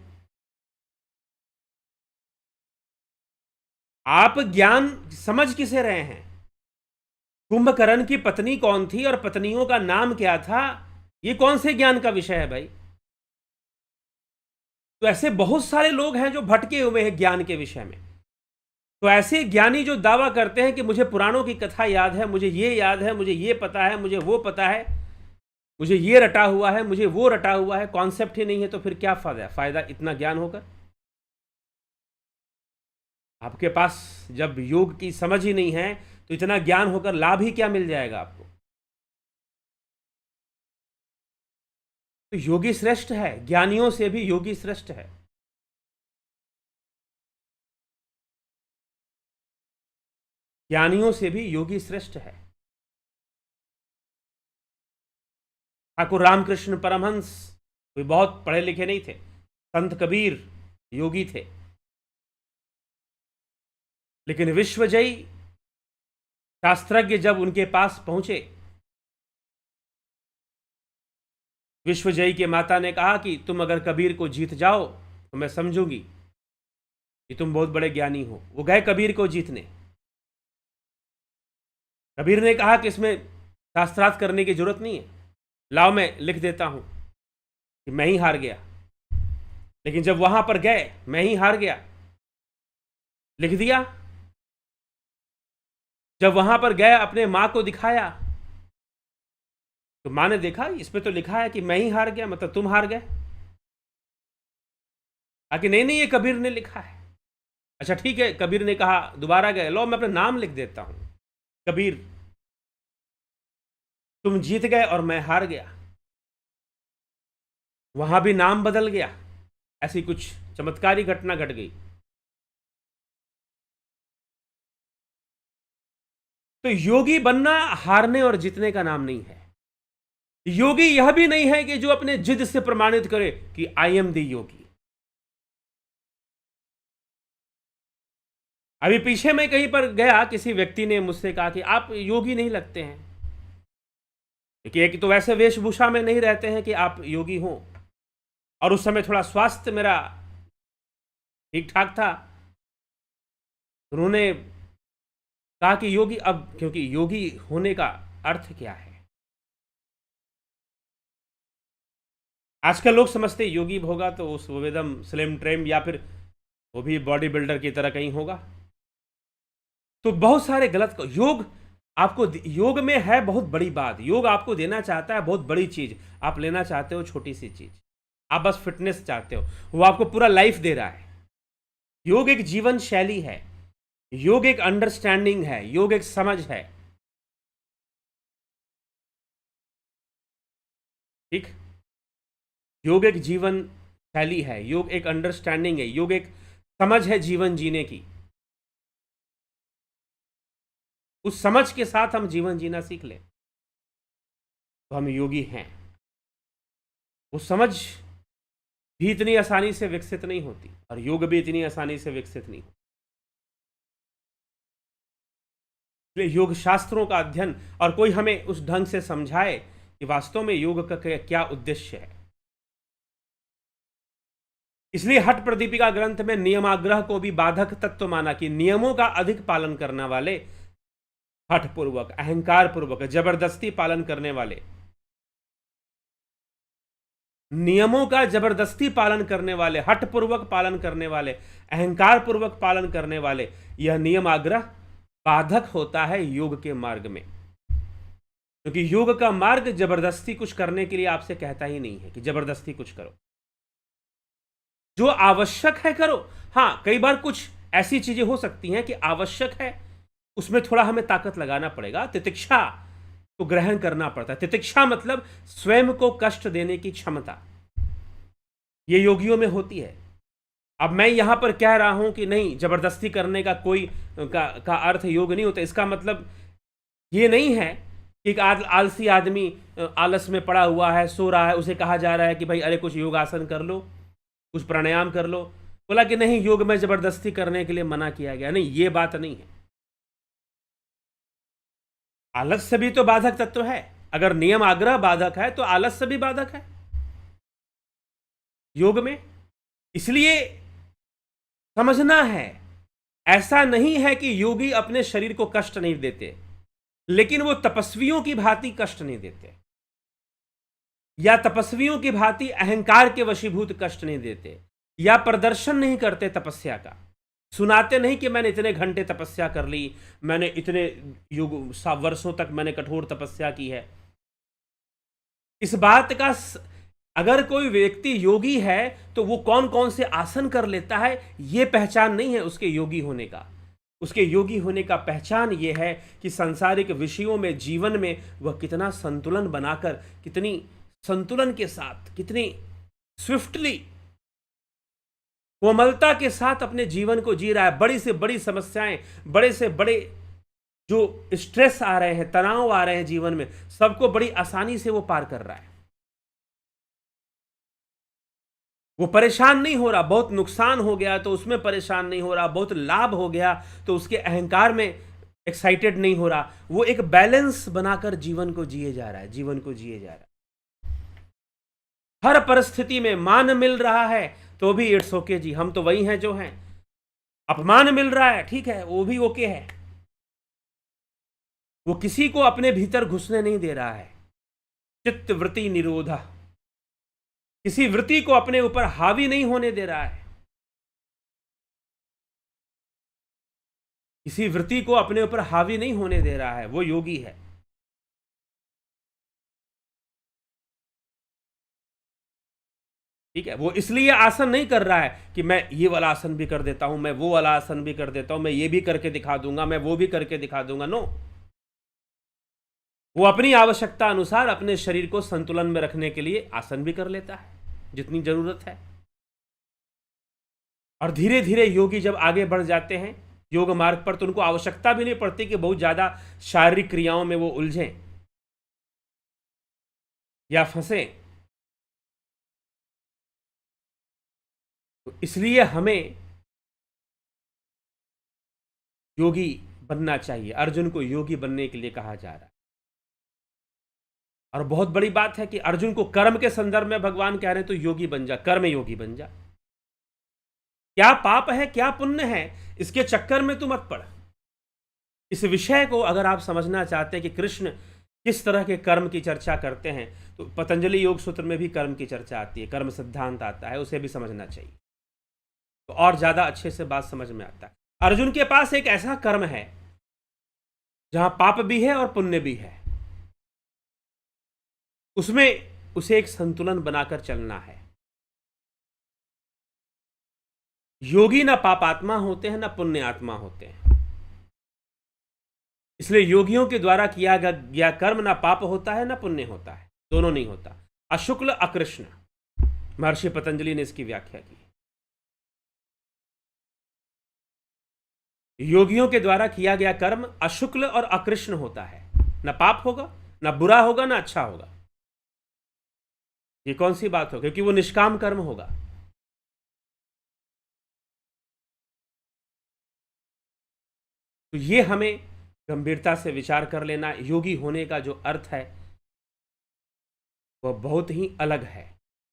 S1: आप ज्ञान समझ किसे रहे हैं? कुंभकर्ण की पत्नी कौन थी और पत्नियों का नाम क्या था, ये कौन से ज्ञान का विषय है भाई? तो ऐसे बहुत सारे लोग हैं जो भटके हुए हैं ज्ञान के विषय में। तो ऐसे ज्ञानी जो दावा करते हैं कि मुझे पुराणों की कथा याद है, मुझे ये याद है, मुझे ये पता है, मुझे वो पता है, मुझे ये रटा हुआ है, मुझे वो रटा हुआ है, कॉन्सेप्ट ही नहीं है, तो फिर क्या फायदा इतना ज्ञान होकर? आपके पास जब योग की समझ ही नहीं है तो इतना ज्ञान होकर लाभ ही क्या मिल जाएगा आपको? तो योगी श्रेष्ठ है, ज्ञानियों से भी योगी श्रेष्ठ है। ज्ञानियों से भी योगी श्रेष्ठ है। ठाकुर रामकृष्ण परमहंस वे बहुत पढ़े लिखे नहीं थे, संत कबीर योगी थे, लेकिन विश्वजयी शास्त्रज्ञ जब उनके पास पहुंचे, विश्वजयी के माता ने कहा कि तुम अगर कबीर को जीत जाओ तो मैं समझूंगी कि तुम बहुत बड़े ज्ञानी हो। वो गए कबीर को जीतने। कबीर ने कहा कि इसमें शास्त्रार्थ करने की जरूरत नहीं है, लाओ मैं लिख देता हूं कि मैं ही हार गया। लेकिन जब वहां पर गए, मैं ही हार गया, लिख दिया। जब वहां पर गए, अपने मां को दिखाया, तो मां ने देखा इस पे तो लिखा है कि मैं ही हार गया, मतलब तुम हार गए। आगे नहीं नहीं, ये कबीर ने लिखा है। अच्छा ठीक है, कबीर ने कहा, दोबारा गए, लो मैं अपना नाम लिख देता हूं, कबीर। तुम जीत गए और मैं हार गया। वहां भी नाम बदल गया। ऐसी कुछ चमत्कारी घटना घट गई। तो योगी बनना हारने और जीतने का नाम नहीं है। योगी यह भी नहीं है कि जो अपने जिद से प्रमाणित करे कि आई एम द योगी। अभी पीछे मैं कहीं पर गया, किसी व्यक्ति ने मुझसे कहा कि आप योगी नहीं लगते हैं, कि एक तो वैसे वेशभूषा में नहीं रहते हैं कि आप योगी हों, और उस समय थोड़ा स्वास्थ्य मेरा ठीक ठाक था। उन्होंने कहा कि योगी, अब क्योंकि योगी होने का अर्थ क्या है, आजकल लोग समझते योगी होगा तो उस वो एकदम स्लिम ट्रिम, या फिर वो भी बॉडी बिल्डर की तरह कहीं होगा। तो बहुत सारे गलत योग आपको, योग में है बहुत बड़ी बात। योग आपको देना चाहता है बहुत बड़ी चीज, आप लेना चाहते हो छोटी सी चीज। आप बस फिटनेस चाहते हो, वो आपको पूरा लाइफ दे रहा है। योग एक जीवन शैली है, योग एक अंडरस्टैंडिंग है, योग एक समझ है। ठीक, योग एक जीवन शैली है, योग एक अंडरस्टैंडिंग है, योग एक समझ है जीवन जीने की। उस समझ के साथ हम जीवन जीना सीख लें तो हम योगी हैं। वो समझ भी इतनी आसानी से विकसित नहीं होती, और योग भी इतनी आसानी से विकसित नहीं होता। इसलिए योग शास्त्रों का अध्ययन, और कोई हमें उस ढंग से समझाए कि वास्तव में योग का क्या उद्देश्य है। इसलिए हठ प्रदीपिका ग्रंथ में नियमाग्रह को भी बाधक तत्व माना, कि नियमों का अधिक पालन करने वाले, हठ पूर्वक, अहंकार पूर्वक, जबरदस्ती पालन करने वाले, नियमों का जबरदस्ती पालन करने वाले, हठ पूर्वक पालन करने वाले, अहंकार पूर्वक पालन करने वाले, यह नियम आग्रह बाधक होता है योग के मार्ग में। क्योंकि योग का मार्ग जबरदस्ती कुछ करने के लिए आपसे कहता ही नहीं है कि जबरदस्ती कुछ करो। जो आवश्यक है करो। हां, कई बार कुछ ऐसी चीजें हो सकती हैं कि आवश्यक है, उसमें थोड़ा हमें ताकत लगाना पड़ेगा, तितिक्षा तो ग्रहण करना पड़ता है। तितिक्षा मतलब स्वयं को कष्ट देने की क्षमता, ये योगियों में होती है। अब मैं यहां पर कह रहा हूं कि नहीं, जबरदस्ती करने का कोई का अर्थ योग नहीं होता। इसका मतलब ये नहीं है कि एक आलसी आदमी आलस में पड़ा हुआ है, सो रहा है, उसे कहा जा रहा है कि भाई अरे कुछ योगासन कर लो, कुछ प्राणायाम कर लो। बोला कि नहीं, योग में जबरदस्ती करने के लिए मना किया गया। नहीं, ये बात नहीं है। आलस्य भी तो बाधक तत्व है। अगर नियम आग्रह बाधक है तो आलस्य भी बाधक है योग में। इसलिए समझना है, ऐसा नहीं है कि योगी अपने शरीर को कष्ट नहीं देते, लेकिन वो तपस्वियों की भांति कष्ट नहीं देते, या तपस्वियों की भांति अहंकार के वशीभूत कष्ट नहीं देते, या प्रदर्शन नहीं करते तपस्या का। सुनाते नहीं कि मैंने इतने घंटे तपस्या कर ली, मैंने इतने युग वर्षों तक मैंने कठोर तपस्या की है। इस बात का, अगर कोई व्यक्ति योगी है तो वो कौन कौन से आसन कर लेता है, ये पहचान नहीं है उसके योगी होने का। उसके योगी होने का पहचान ये है कि सांसारिक विषयों में, जीवन में वह कितना संतुलन बनाकर, कितनी संतुलन के साथ, कितनी स्विफ्टली, कोमलता के साथ अपने जीवन को जी रहा है। बड़ी से बड़ी समस्याएं, बड़े से बड़े जो स्ट्रेस आ रहे हैं, तनाव आ रहे हैं जीवन में, सबको बड़ी आसानी से वो पार कर रहा है। वो परेशान नहीं हो रहा। बहुत नुकसान हो गया तो उसमें परेशान नहीं हो रहा, बहुत लाभ हो गया तो उसके अहंकार में एक्साइटेड नहीं हो रहा। वो एक बैलेंस बनाकर जीवन को जिए जा रहा है, जीवन को जिए जा रहा है। हर परिस्थिति में मान मिल रहा है तो भी इट्स ओके जी, हम तो वही हैं जो हैं। अपमान मिल रहा है, ठीक है, वो भी ओके है। वो किसी को अपने भीतर घुसने नहीं दे रहा है। चित्त वृत्ति निरोधा, किसी वृत्ति को अपने ऊपर हावी नहीं होने दे रहा है, किसी वृत्ति को अपने ऊपर हावी नहीं होने दे रहा है, वो योगी है। ठीक है, वो इसलिए आसन नहीं कर रहा है कि मैं ये वाला आसन भी कर देता हूं, मैं वो वाला आसन भी कर देता हूं, मैं ये भी करके दिखा दूंगा, मैं वो भी करके दिखा दूंगा। नो, वो अपनी आवश्यकता अनुसार अपने शरीर को संतुलन में रखने के लिए आसन भी कर लेता है जितनी जरूरत है। और धीरे धीरे योगी जब आगे बढ़ जाते हैं योग मार्ग पर, तो उनको आवश्यकता भी नहीं पड़ती कि बहुत ज्यादा शारीरिक क्रियाओं में वो उलझें या फंसे। तो इसलिए हमें योगी बनना चाहिए। अर्जुन को योगी बनने के लिए कहा जा रहा है। और बहुत बड़ी बात है कि अर्जुन को कर्म के संदर्भ में भगवान कह रहे हैं तो योगी बन जा, कर्म योगी बन जा। क्या पाप है क्या पुण्य है इसके चक्कर में तू मत पड़। इस विषय को अगर आप समझना चाहते हैं कि कृष्ण किस तरह के कर्म की चर्चा करते हैं, तो पतंजलि योग सूत्र में भी कर्म की चर्चा आती है, कर्म सिद्धांत आता है, उसे भी समझना चाहिए तो और ज्यादा अच्छे से बात समझ में आता है। अर्जुन के पास एक ऐसा कर्म है जहां पाप भी है और पुण्य भी है, उसमें उसे एक संतुलन बनाकर चलना है। योगी ना पापात्मा होते हैं ना पुण्य आत्मा होते हैं। इसलिए योगियों के द्वारा किया गया कर्म ना पाप होता है ना पुण्य होता है, दोनों नहीं होता। अशुक्ल अकृष्ण, महर्षि पतंजलि ने इसकी व्याख्या की। योगियों के द्वारा किया गया कर्म अशुक्ल और अकृष्ण होता है, ना पाप होगा ना बुरा होगा ना अच्छा होगा। ये कौन सी बात हो, क्योंकि वो निष्काम कर्म होगा। तो ये हमें गंभीरता से विचार कर लेना। योगी होने का जो अर्थ है वह बहुत ही अलग है।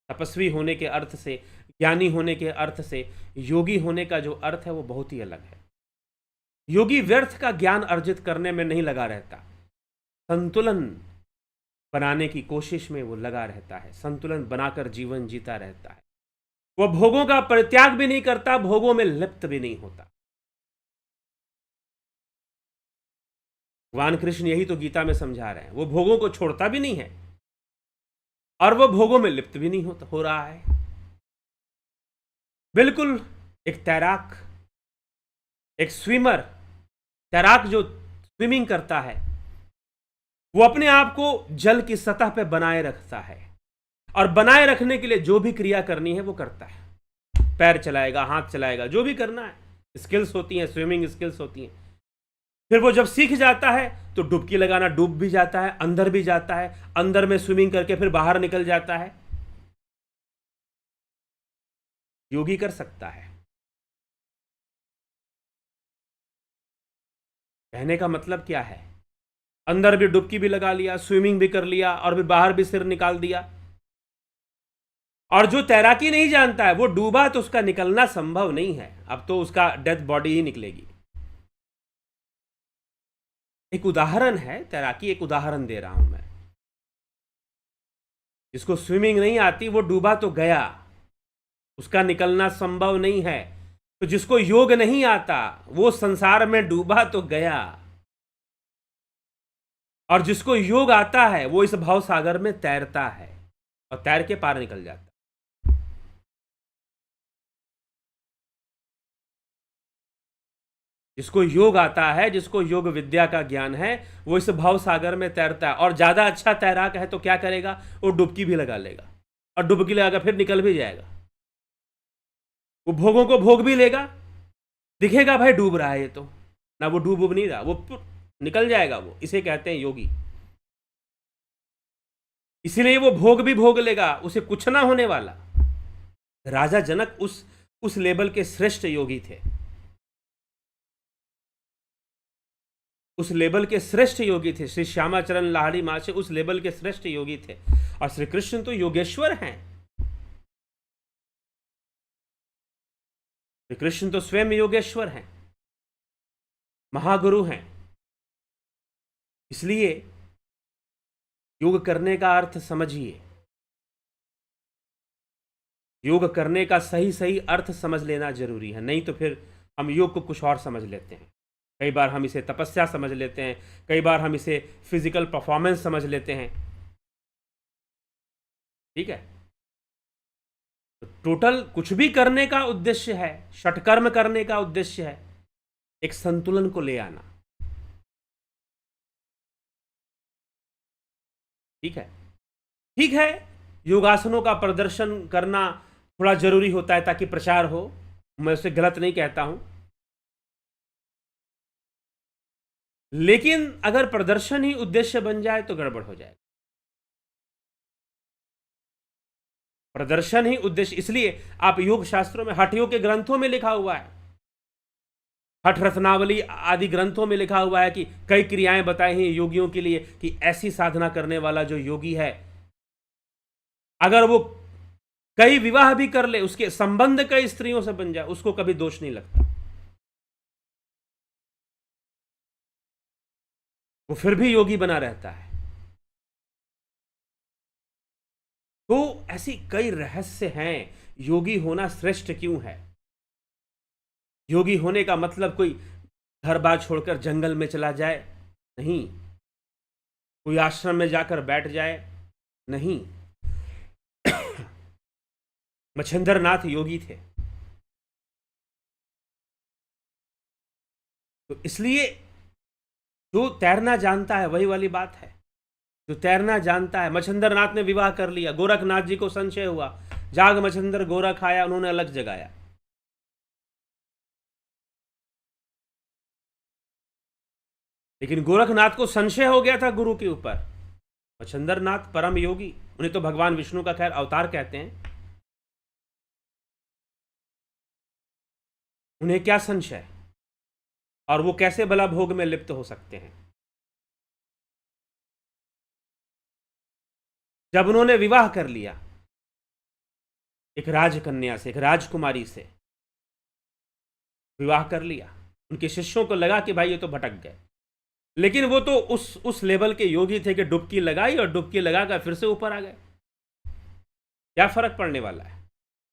S1: तपस्वी होने के अर्थ से, ज्ञानी होने के अर्थ से योगी होने का जो अर्थ है वो बहुत ही अलग है। योगी व्यर्थ का ज्ञान अर्जित करने में नहीं लगा रहता, संतुलन बनाने की कोशिश में वो लगा रहता है, संतुलन बनाकर जीवन जीता रहता है। वह भोगों का परित्याग भी नहीं करता, भोगों में लिप्त भी नहीं होता। भगवान कृष्ण यही तो गीता में समझा रहे हैं। वो भोगों को छोड़ता भी नहीं है और वो भोगों में लिप्त भी नहीं हो रहा है। बिल्कुल एक तैराक, एक स्विमर, तैराक जो स्विमिंग करता है वो अपने आप को जल की सतह पे बनाए रखता है, और बनाए रखने के लिए जो भी क्रिया करनी है वो करता है। पैर चलाएगा, हाथ चलाएगा, जो भी करना है, स्किल्स होती हैं, स्विमिंग स्किल्स होती हैं। फिर वो जब सीख जाता है तो डुबकी लगाना डूब भी जाता है, अंदर भी जाता है, अंदर में स्विमिंग करके फिर बाहर निकल जाता है। योगी कर सकता है। कहने का मतलब क्या है, अंदर भी डुबकी भी लगा लिया, स्विमिंग भी कर लिया और फिर बाहर भी सिर निकाल दिया। और जो तैराकी नहीं जानता है वो डूबा तो उसका निकलना संभव नहीं है, अब तो उसका डेथ बॉडी ही निकलेगी। एक उदाहरण है, तैराकी एक उदाहरण दे रहा हूं मैं। जिसको स्विमिंग नहीं आती वो डूबा तो गया, उसका निकलना संभव नहीं है। तो जिसको योग नहीं आता वो संसार में डूबा तो गया, और जिसको योग आता है वो इस भव सागर में तैरता है और तैर के पार निकल जाता है। जिसको योग आता है, जिसको योग विद्या का ज्ञान है, वो इस भव सागर में तैरता है। और ज्यादा अच्छा तैराक है तो क्या करेगा, वो डुबकी भी लगा लेगा, और डुबकी लगाकर फिर निकल भी जाएगा। वो भोगों को भोग भी लेगा, दिखेगा भाई डूब रहा है ये तो, ना वो डूब नहीं रहा, वो निकल जाएगा। वो इसे कहते हैं योगी। इसीलिए वो भोग भी भोग लेगा, उसे कुछ ना होने वाला। राजा जनक उस लेवल के श्रेष्ठ योगी थे, उस लेवल के श्रेष्ठ योगी थे। श्री श्यामाचरण लाहिड़ी महाशय उस लेवल के श्रेष्ठ योगी थे, और श्री कृष्ण तो योगेश्वर हैं। श्री कृष्ण तो स्वयं योगेश्वर हैं, महागुरु हैं। इसलिए योग करने का अर्थ समझिए। योग करने का सही सही अर्थ समझ लेना जरूरी है, नहीं तो फिर हम योग को कुछ और समझ लेते हैं। कई बार हम इसे तपस्या समझ लेते हैं, कई बार हम इसे फिजिकल परफॉर्मेंस समझ लेते हैं। ठीक है, तो टोटल कुछ भी करने का उद्देश्य है, षटकर्म करने का उद्देश्य है एक संतुलन को ले आना। ठीक है, ठीक है, योगासनों का प्रदर्शन करना थोड़ा जरूरी होता है ताकि प्रचार हो, मैं उसे गलत नहीं कहता हूं, लेकिन अगर प्रदर्शन ही उद्देश्य बन जाए तो गड़बड़ हो जाएगा। प्रदर्शन ही उद्देश्य, इसलिए आप योग शास्त्रों में, हठयोग के ग्रंथों में लिखा हुआ है, हठ रत्नावली आदि ग्रंथों में लिखा हुआ है कि कई क्रियाएं बताई हैं योगियों के लिए कि ऐसी साधना करने वाला जो योगी है, अगर वो कई विवाह भी कर ले, उसके संबंध कई स्त्रियों से बन जाए, उसको कभी दोष नहीं लगता, वो फिर भी योगी बना रहता है। तो ऐसी कई रहस्य हैं। योगी होना श्रेष्ठ क्यों है? योगी होने का मतलब कोई घर बार छोड़कर जंगल में चला जाए नहीं, कोई आश्रम में जाकर बैठ जाए नहीं। मच्छिंद्रनाथ योगी थे, तो इसलिए जो तैरना जानता है, वही वाली बात है, जो तैरना जानता है। मच्छिंद्रनाथ ने विवाह कर लिया, गोरखनाथ जी को संशय हुआ, जाग मच्छिंद्र गोरख आया, उन्होंने अलग जगाया। लेकिन गोरखनाथ को संशय हो गया था गुरु के ऊपर। मच्छिंद्रनाथ परम योगी, उन्हें तो भगवान विष्णु का खैर अवतार कहते हैं, उन्हें क्या संशय, और वो कैसे भला भोग में लिप्त हो सकते हैं? जब उन्होंने विवाह कर लिया एक राजकन्या से, एक राजकुमारी से विवाह कर लिया, उनके शिष्यों को लगा कि भाई ये तो भटक गए, लेकिन वो तो उस लेवल के योगी थे कि डुबकी लगाई और डुबकी लगाकर फिर से ऊपर आ गए। क्या फर्क पड़ने वाला है,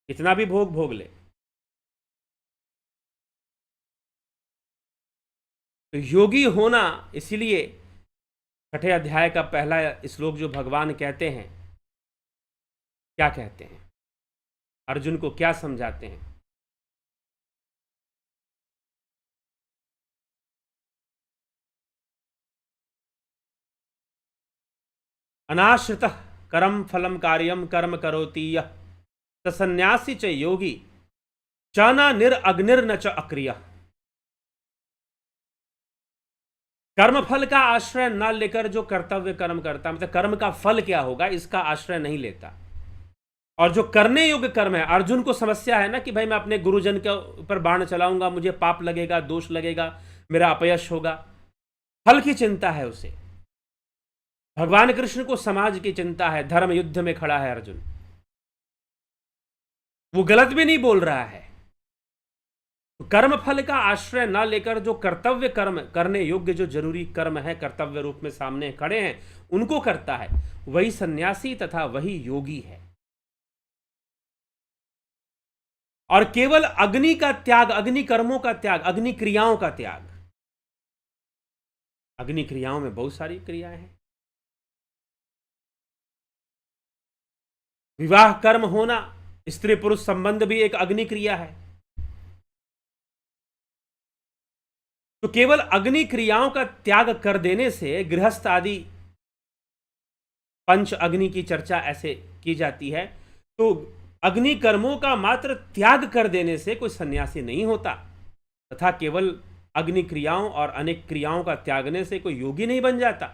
S1: कितना भी भोग भोग ले। तो योगी होना, इसीलिए छठे अध्याय का पहला श्लोक जो भगवान कहते हैं, क्या कहते हैं, अर्जुन को क्या समझाते हैं? अनाश्रितः करम फलम कार्यम कर्म करोति यः स सन्यासी च योगी च न निरअग्निर्न च अक्रिय। कर्म फल का आश्रय न लेकर जो कर्तव्य कर्म करता, मतलब कर्म का फल क्या होगा इसका आश्रय नहीं लेता, और जो करने योग्य कर्म है, अर्जुन को समस्या है ना कि भाई मैं अपने गुरुजन के ऊपर बाण चलाऊंगा, मुझे पाप लगेगा, दोष लगेगा, मेरा अपयश होगा, फल की चिंता है उसे। भगवान कृष्ण को समाज की चिंता है, धर्म युद्ध में खड़ा है अर्जुन, वो गलत भी नहीं बोल रहा है। कर्म फल का आश्रय ना लेकर जो कर्तव्य कर्म करने योग्य, जो जरूरी कर्म है कर्तव्य रूप में सामने खड़े हैं, उनको करता है, वही सन्यासी तथा वही योगी है। और केवल अग्नि का त्याग, अग्नि कर्मों का त्याग, अग्नि क्रियाओं का त्याग, अग्नि क्रियाओं में बहुत सारी क्रियाएं हैं। विवाह कर्म होना, स्त्री पुरुष संबंध भी एक अग्नि क्रिया है। तो केवल अग्नि क्रियाओं का त्याग कर देने से, गृहस्थ आदि पंच अग्नि की चर्चा ऐसे की जाती है, तो अग्नि कर्मों का मात्र त्याग कर देने से कोई सन्यासी नहीं होता, तथा केवल अग्नि क्रियाओं और अनेक क्रियाओं का त्यागने से कोई योगी नहीं बन जाता।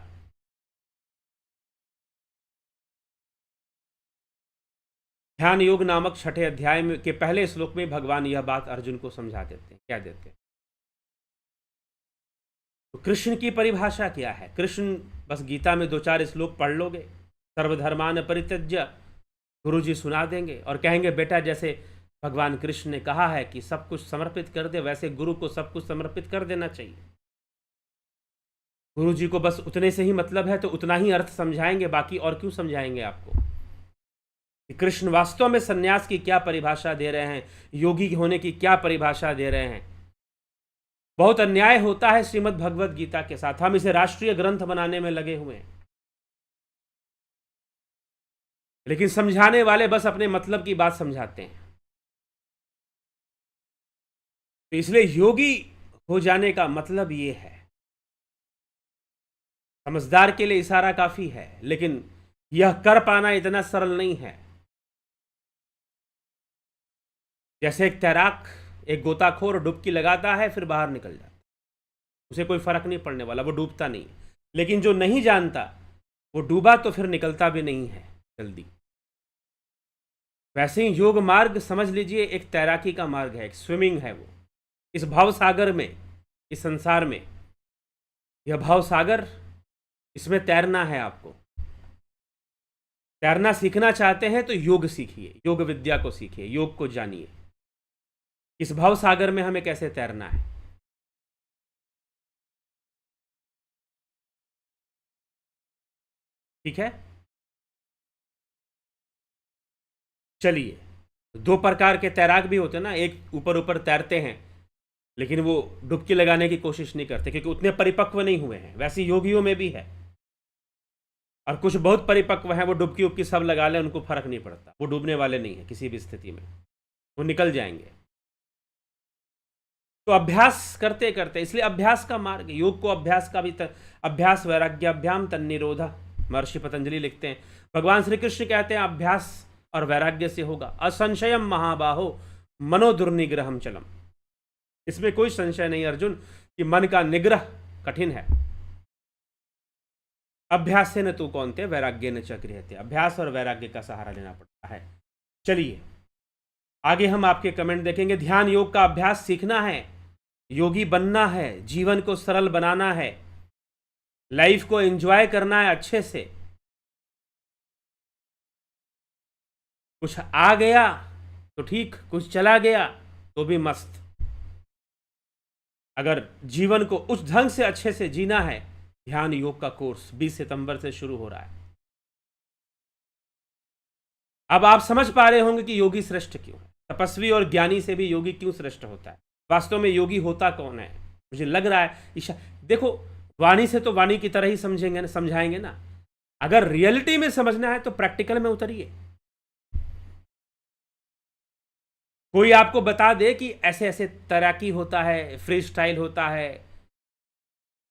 S1: ध्यान योग नामक छठे अध्याय में के पहले श्लोक में भगवान यह बात अर्जुन को समझा देते हैं। क्या देते हैं? तो कृष्ण की परिभाषा क्या है? कृष्ण बस गीता में 2-4 श्लोक पढ़ लोगे, सर्वधर्मान परित्यज्य, गुरु जी सुना देंगे और कहेंगे बेटा जैसे भगवान कृष्ण ने कहा है कि सब कुछ समर्पित कर दे, वैसे गुरु को सब कुछ समर्पित कर देना चाहिए। गुरु जी को बस उतने से ही मतलब है तो उतना ही अर्थ समझाएंगे, बाकी और क्यों समझाएंगे आपको। कि कृष्ण वास्तव में सन्यास की क्या परिभाषा दे रहे हैं, योगी होने की क्या परिभाषा दे रहे हैं। बहुत अन्याय होता है श्रीमद् भगवत गीता के साथ। हम इसे राष्ट्रीय ग्रंथ बनाने में लगे हुए हैं, लेकिन समझाने वाले बस अपने मतलब की बात समझाते हैं। तो इसलिए योगी हो जाने का मतलब ये है, समझदार के लिए इशारा काफी है, लेकिन यह कर पाना इतना सरल नहीं है। जैसे एक तैराक, एक गोताखोर डुबकी लगाता है फिर बाहर निकल जाता है, उसे कोई फर्क नहीं पड़ने वाला, वो डूबता नहीं। लेकिन जो नहीं जानता वो डूबा तो फिर निकलता भी नहीं है जल्दी। वैसे ही योग मार्ग समझ लीजिए एक तैराकी का मार्ग है, एक स्विमिंग है। वो इस भाव सागर में, इस संसार में, यह भाव सागर, इसमें तैरना है आपको। तैरना सीखना चाहते हैं तो योग सीखिए, योग विद्या को सीखिए, योग को जानिए। इस भाव सागर में हमें कैसे तैरना है। ठीक है, चलिए। दो प्रकार के तैराक भी होते हैं ना, एक ऊपर ऊपर तैरते हैं लेकिन वो डुबकी लगाने की कोशिश नहीं करते क्योंकि उतने परिपक्व नहीं हुए हैं। वैसे योगियों में भी है, और कुछ बहुत परिपक्व हैं, वो डुबकी उबकी सब लगा लें, उनको फर्क नहीं पड़ता, वो डूबने वाले नहीं है किसी भी स्थिति में, वो निकल जाएंगे। तो अभ्यास करते करते, इसलिए अभ्यास का मार्ग, योग को अभ्यास का भी अभ्यास वैराग्याभ्याम तन्निरोधा, महर्षि पतंजलि लिखते हैं। भगवान श्री कृष्ण कहते हैं अभ्यास और वैराग्य से होगा। असंशयम महाबाहो मनो दुर्निग्रहम चलम। इसमें कोई संशय नहीं अर्जुन कि मन का निग्रह कठिन है। अभ्यास से न तू कौन थे वैराग्य न चक्रियते। अभ्यास और वैराग्य का सहारा लेना पड़ता है। चलिए आगे हम आपके कमेंट देखेंगे। ध्यान योग का अभ्यास सीखना है, योगी बनना है, जीवन को सरल बनाना है, लाइफ को एंजॉय करना है अच्छे से। कुछ आ गया तो ठीक, कुछ चला गया तो भी मस्त। अगर जीवन को उस ढंग से अच्छे से जीना है, ध्यान योग का कोर्स 20 सितंबर से शुरू हो रहा है। अब आप समझ पा रहे होंगे कि योगी श्रेष्ठ क्यों है, तपस्वी और ज्ञानी से भी योगी क्यों श्रेष्ठ होता है। वास्तव में योगी होता कौन है, मुझे लग रहा है देखो, वाणी से तो वाणी की तरह ही समझेंगे, समझाएंगे ना। अगर रियलिटी में समझना है तो प्रैक्टिकल में उतरिए। कोई आपको बता दे कि ऐसे ऐसे तैराकी होता है, फ्री स्टाइल होता है,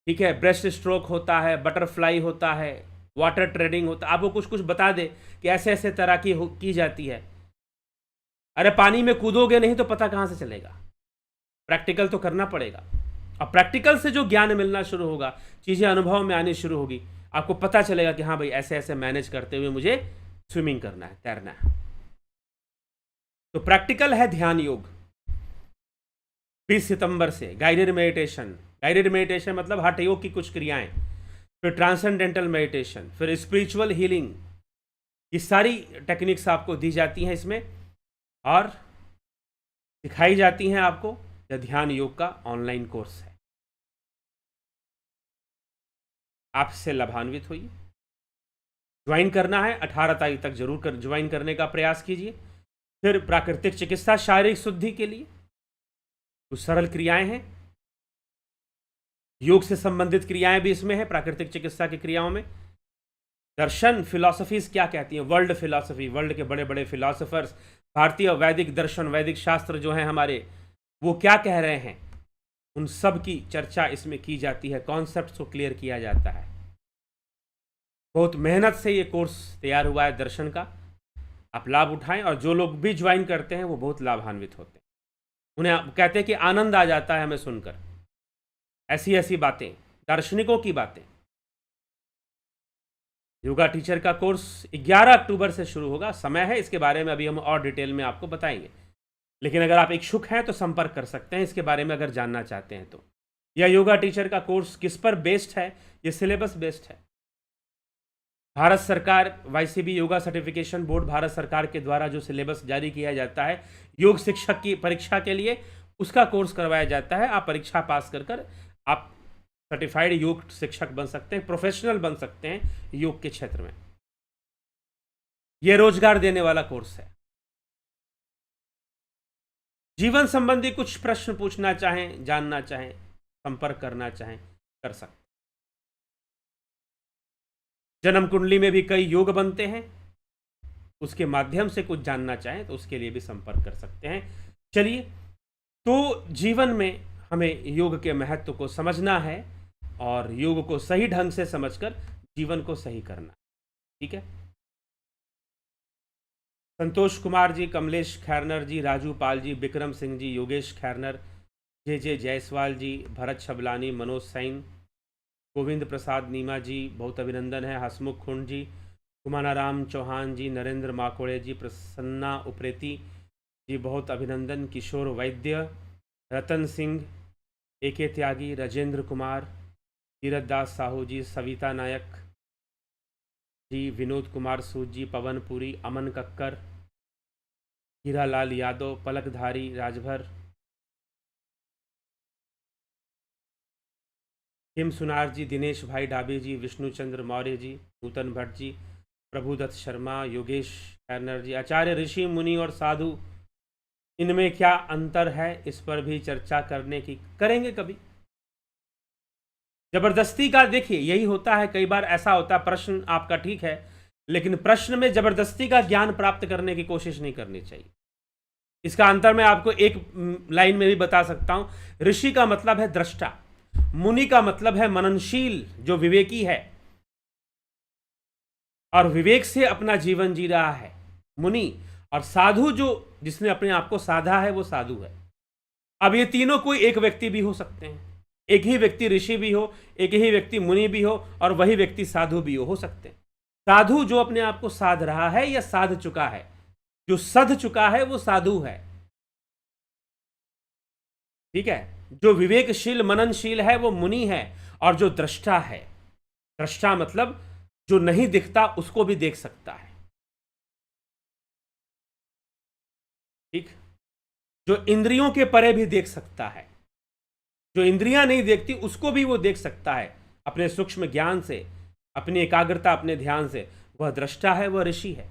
S1: ठीक है, ब्रेस्ट स्ट्रोक होता है, बटरफ्लाई होता है, वाटर ट्रेडिंग होता है, आपको कुछ कुछ बता दे कि ऐसे ऐसे तैराकी की जाती है। अरे पानी में कूदोगे नहीं तो पता कहाँ से चलेगा। प्रैक्टिकल तो करना पड़ेगा, और प्रैक्टिकल से जो ज्ञान मिलना शुरू होगा, चीज़ें अनुभव में आनी शुरू होगी, आपको पता चलेगा कि हाँ भाई ऐसे ऐसे मैनेज करते हुए मुझे स्विमिंग करना है, तैरना है। तो प्रैक्टिकल है ध्यान योग। 20 सितंबर से गाइडेड मेडिटेशन। गाइडेड मेडिटेशन मतलब हठ योग की कुछ क्रियाएं, फिर ट्रांसेंडेंटल मेडिटेशन, फिर स्पिरिचुअल हीलिंग, ये सारी टेक्निक्स आपको दी जाती हैं इसमें और सिखाई जाती हैं आपको। यह ध्यान योग का ऑनलाइन कोर्स है। आप इससे लाभान्वित होइए। ज्वाइन करना है 18 तारीख तक जरूर ज्वाइन करने का प्रयास कीजिए। फिर प्राकृतिक चिकित्सा शारीरिक शुद्धि के लिए कुछ सरल क्रियाएं हैं, योग से संबंधित क्रियाएं भी इसमें है। प्राकृतिक चिकित्सा की क्रियाओं में दर्शन, फिलॉसफीज क्या कहती हैं, वर्ल्ड फिलॉसफी, वर्ल्ड के बड़े बड़े फिलॉसफर्स, भारतीय वैदिक दर्शन, वैदिक शास्त्र जो हैं हमारे, वो क्या कह रहे हैं, उन सब की चर्चा इसमें की जाती है। कॉन्सेप्ट्स को क्लियर किया जाता है। बहुत मेहनत से ये कोर्स तैयार हुआ है दर्शन का। आप लाभ उठाएं, और जो लोग भी ज्वाइन करते हैं वो बहुत लाभान्वित होते हैं। उन्हें कहते हैं कि आनंद आ जाता है हमें सुनकर ऐसी ऐसी बातें, दार्शनिकों की बातें। योगा टीचर का कोर्स 11 अक्टूबर से शुरू होगा। समय है, इसके बारे में अभी हम और डिटेल में आपको बताएंगे, लेकिन अगर आप इच्छुक हैं तो संपर्क कर सकते हैं इसके बारे में अगर जानना चाहते हैं तो। यह योगा टीचर का कोर्स किस पर बेस्ड है, ये सिलेबस बेस्ड है। भारत सरकार YCB yoga certification board, Bharat सरकार के द्वारा जो सिलेबस जारी किया जाता है योग शिक्षक की परीक्षा के लिए, उसका कोर्स करवाया जाता है। आप परीक्षा पास कर आप सर्टिफाइड योग शिक्षक बन सकते हैं, प्रोफेशनल बन सकते हैं योग के क्षेत्र में। ये रोजगार देने वाला कोर्स है। जीवन संबंधी कुछ प्रश्न पूछना चाहें, जानना चाहें, संपर्क करना चाहें, कर सकते। जन्म कुंडली में भी कई योग बनते हैं, उसके माध्यम से कुछ जानना चाहें तो उसके लिए भी संपर्क कर सकते हैं। चलिए, तो जीवन में हमें योग के महत्व को समझना है और योग को सही ढंग से समझकर जीवन को सही करना। ठीक है। संतोष कुमार जी, कमलेश खैरनर जी, राजू पाल जी, विक्रम सिंह जी, योगेश खैरनर, जे जायसवाल जी, भरत छबलानी, मनोज सैन, गोविंद प्रसाद नीमा जी, बहुत अभिनंदन है। हसमुख खुंड जी, कुमानाराम चौहान जी, नरेंद्र माकोड़े जी, प्रसन्ना उप्रेती जी, बहुत अभिनंदन। किशोर वैद्य, रतन सिंह, AK त्यागी, राजेंद्र कुमार, तीरथ दास साहू जी, सविता नायक जी, विनोद कुमार सूद जी, पवन पुरी, अमन कक्कर, हीरालाल यादव, पलकधारी राजभर, हिम सुनार जी, दिनेश भाई डाबी जी, विष्णुचंद्र मौर्य जी, नूतन भट्ट जी, प्रभुदत्त शर्मा, योगेश खैरनर जी। आचार्य, ऋषि, मुनि और साधु, इनमें क्या अंतर है, इस पर भी चर्चा करने की करेंगे कभी। जबरदस्ती का देखिए यही होता है, कई बार ऐसा होता है, प्रश्न आपका ठीक है लेकिन प्रश्न में जबरदस्ती का ज्ञान प्राप्त करने की कोशिश नहीं करनी चाहिए। इसका अंतर मैं आपको एक लाइन में भी बता सकता हूं। ऋषि का मतलब है दृष्टा, मुनि का मतलब है मननशील, जो विवेकी है और विवेक से अपना जीवन जी रहा है मुनि, और साधु जो जिसने अपने आप को साधा है वो साधु है। अब ये तीनों कोई एक व्यक्ति भी हो सकते हैं, एक ही व्यक्ति ऋषि भी हो, एक ही व्यक्ति मुनि भी हो और वही व्यक्ति साधु भी हो सकते हैं। साधु जो अपने आप को साध रहा है या साध चुका है, जो सध चुका है वो साधु है। ठीक है। जो विवेकशील मननशील है वो मुनि है, और जो दृष्टा है, दृष्टा मतलब जो नहीं दिखता उसको भी देख सकता है। ठीक। जो इंद्रियों के परे भी देख सकता है, जो इंद्रियां नहीं देखती उसको भी वो देख सकता है अपने सूक्ष्म ज्ञान से, अपनी एकाग्रता, अपने ध्यान से। वह दृष्टा है, वह ऋषि है।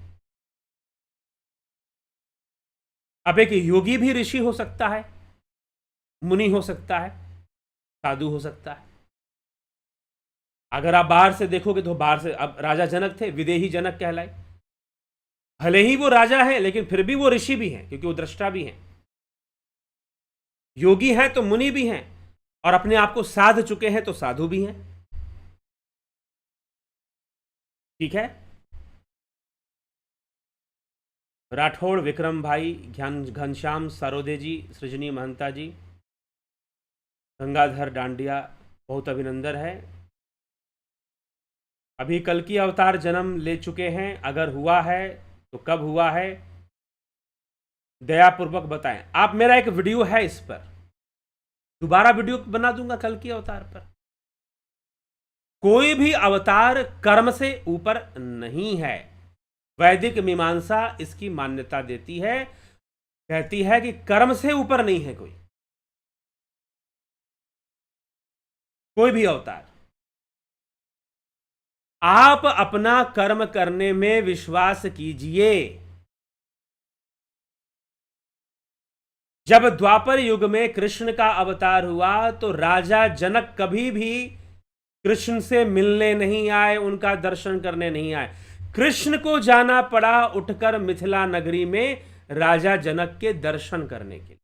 S1: अब एक योगी भी ऋषि हो सकता है, मुनि हो सकता है, साधु हो सकता है। अगर आप बाहर से देखोगे तो बाहर से, अब राजा जनक थे, विदेही जनक कहलाए। भले ही वो राजा है लेकिन फिर भी वो ऋषि भी हैं, क्योंकि वो दृष्टा भी हैं। योगी हैं तो मुनि भी हैं, और अपने आप को साध चुके हैं तो साधु भी हैं। ठीक है। राठौड़ विक्रम भाई, घनश्याम सरोदे जी, सृजनी महंता जी, गंगाधर डांडिया, बहुत अभिनंदन है। अभी कल की अवतार जन्म ले चुके हैं, अगर हुआ है तो कब हुआ है, दयापूर्वक बताएं। आप, मेरा एक वीडियो है इस पर, दोबारा वीडियो बना दूंगा कल की अवतार पर। कोई भी अवतार कर्म से ऊपर नहीं है। वैदिक मीमांसा इसकी मान्यता देती है, कहती है कि कर्म से ऊपर नहीं है कोई भी अवतार। आप अपना कर्म करने में विश्वास कीजिए। जब द्वापर युग में कृष्ण का अवतार हुआ तो राजा जनक कभी भी कृष्ण से मिलने नहीं आए, उनका दर्शन करने नहीं आए। कृष्ण को जाना पड़ा उठकर मिथिला नगरी में राजा जनक के दर्शन करने के लिए।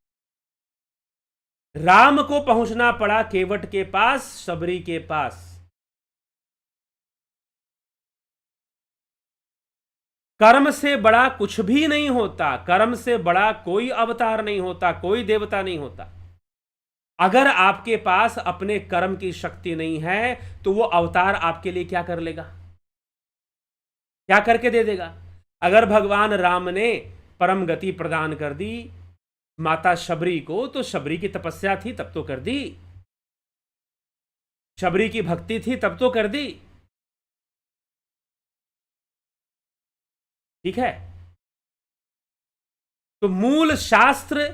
S1: राम को पहुंचना पड़ा केवट के पास, शबरी के पास। कर्म से बड़ा कुछ भी नहीं होता, कर्म से बड़ा कोई अवतार नहीं होता, कोई देवता नहीं होता। अगर आपके पास अपने कर्म की शक्ति नहीं है तो वो अवतार आपके लिए क्या कर लेगा, क्या करके दे देगा। अगर भगवान राम ने परम गति प्रदान कर दी माता शबरी को, तो शबरी की तपस्या थी तब तो कर दी, शबरी की भक्ति थी तब तो कर दी। ठीक है। तो मूल शास्त्र,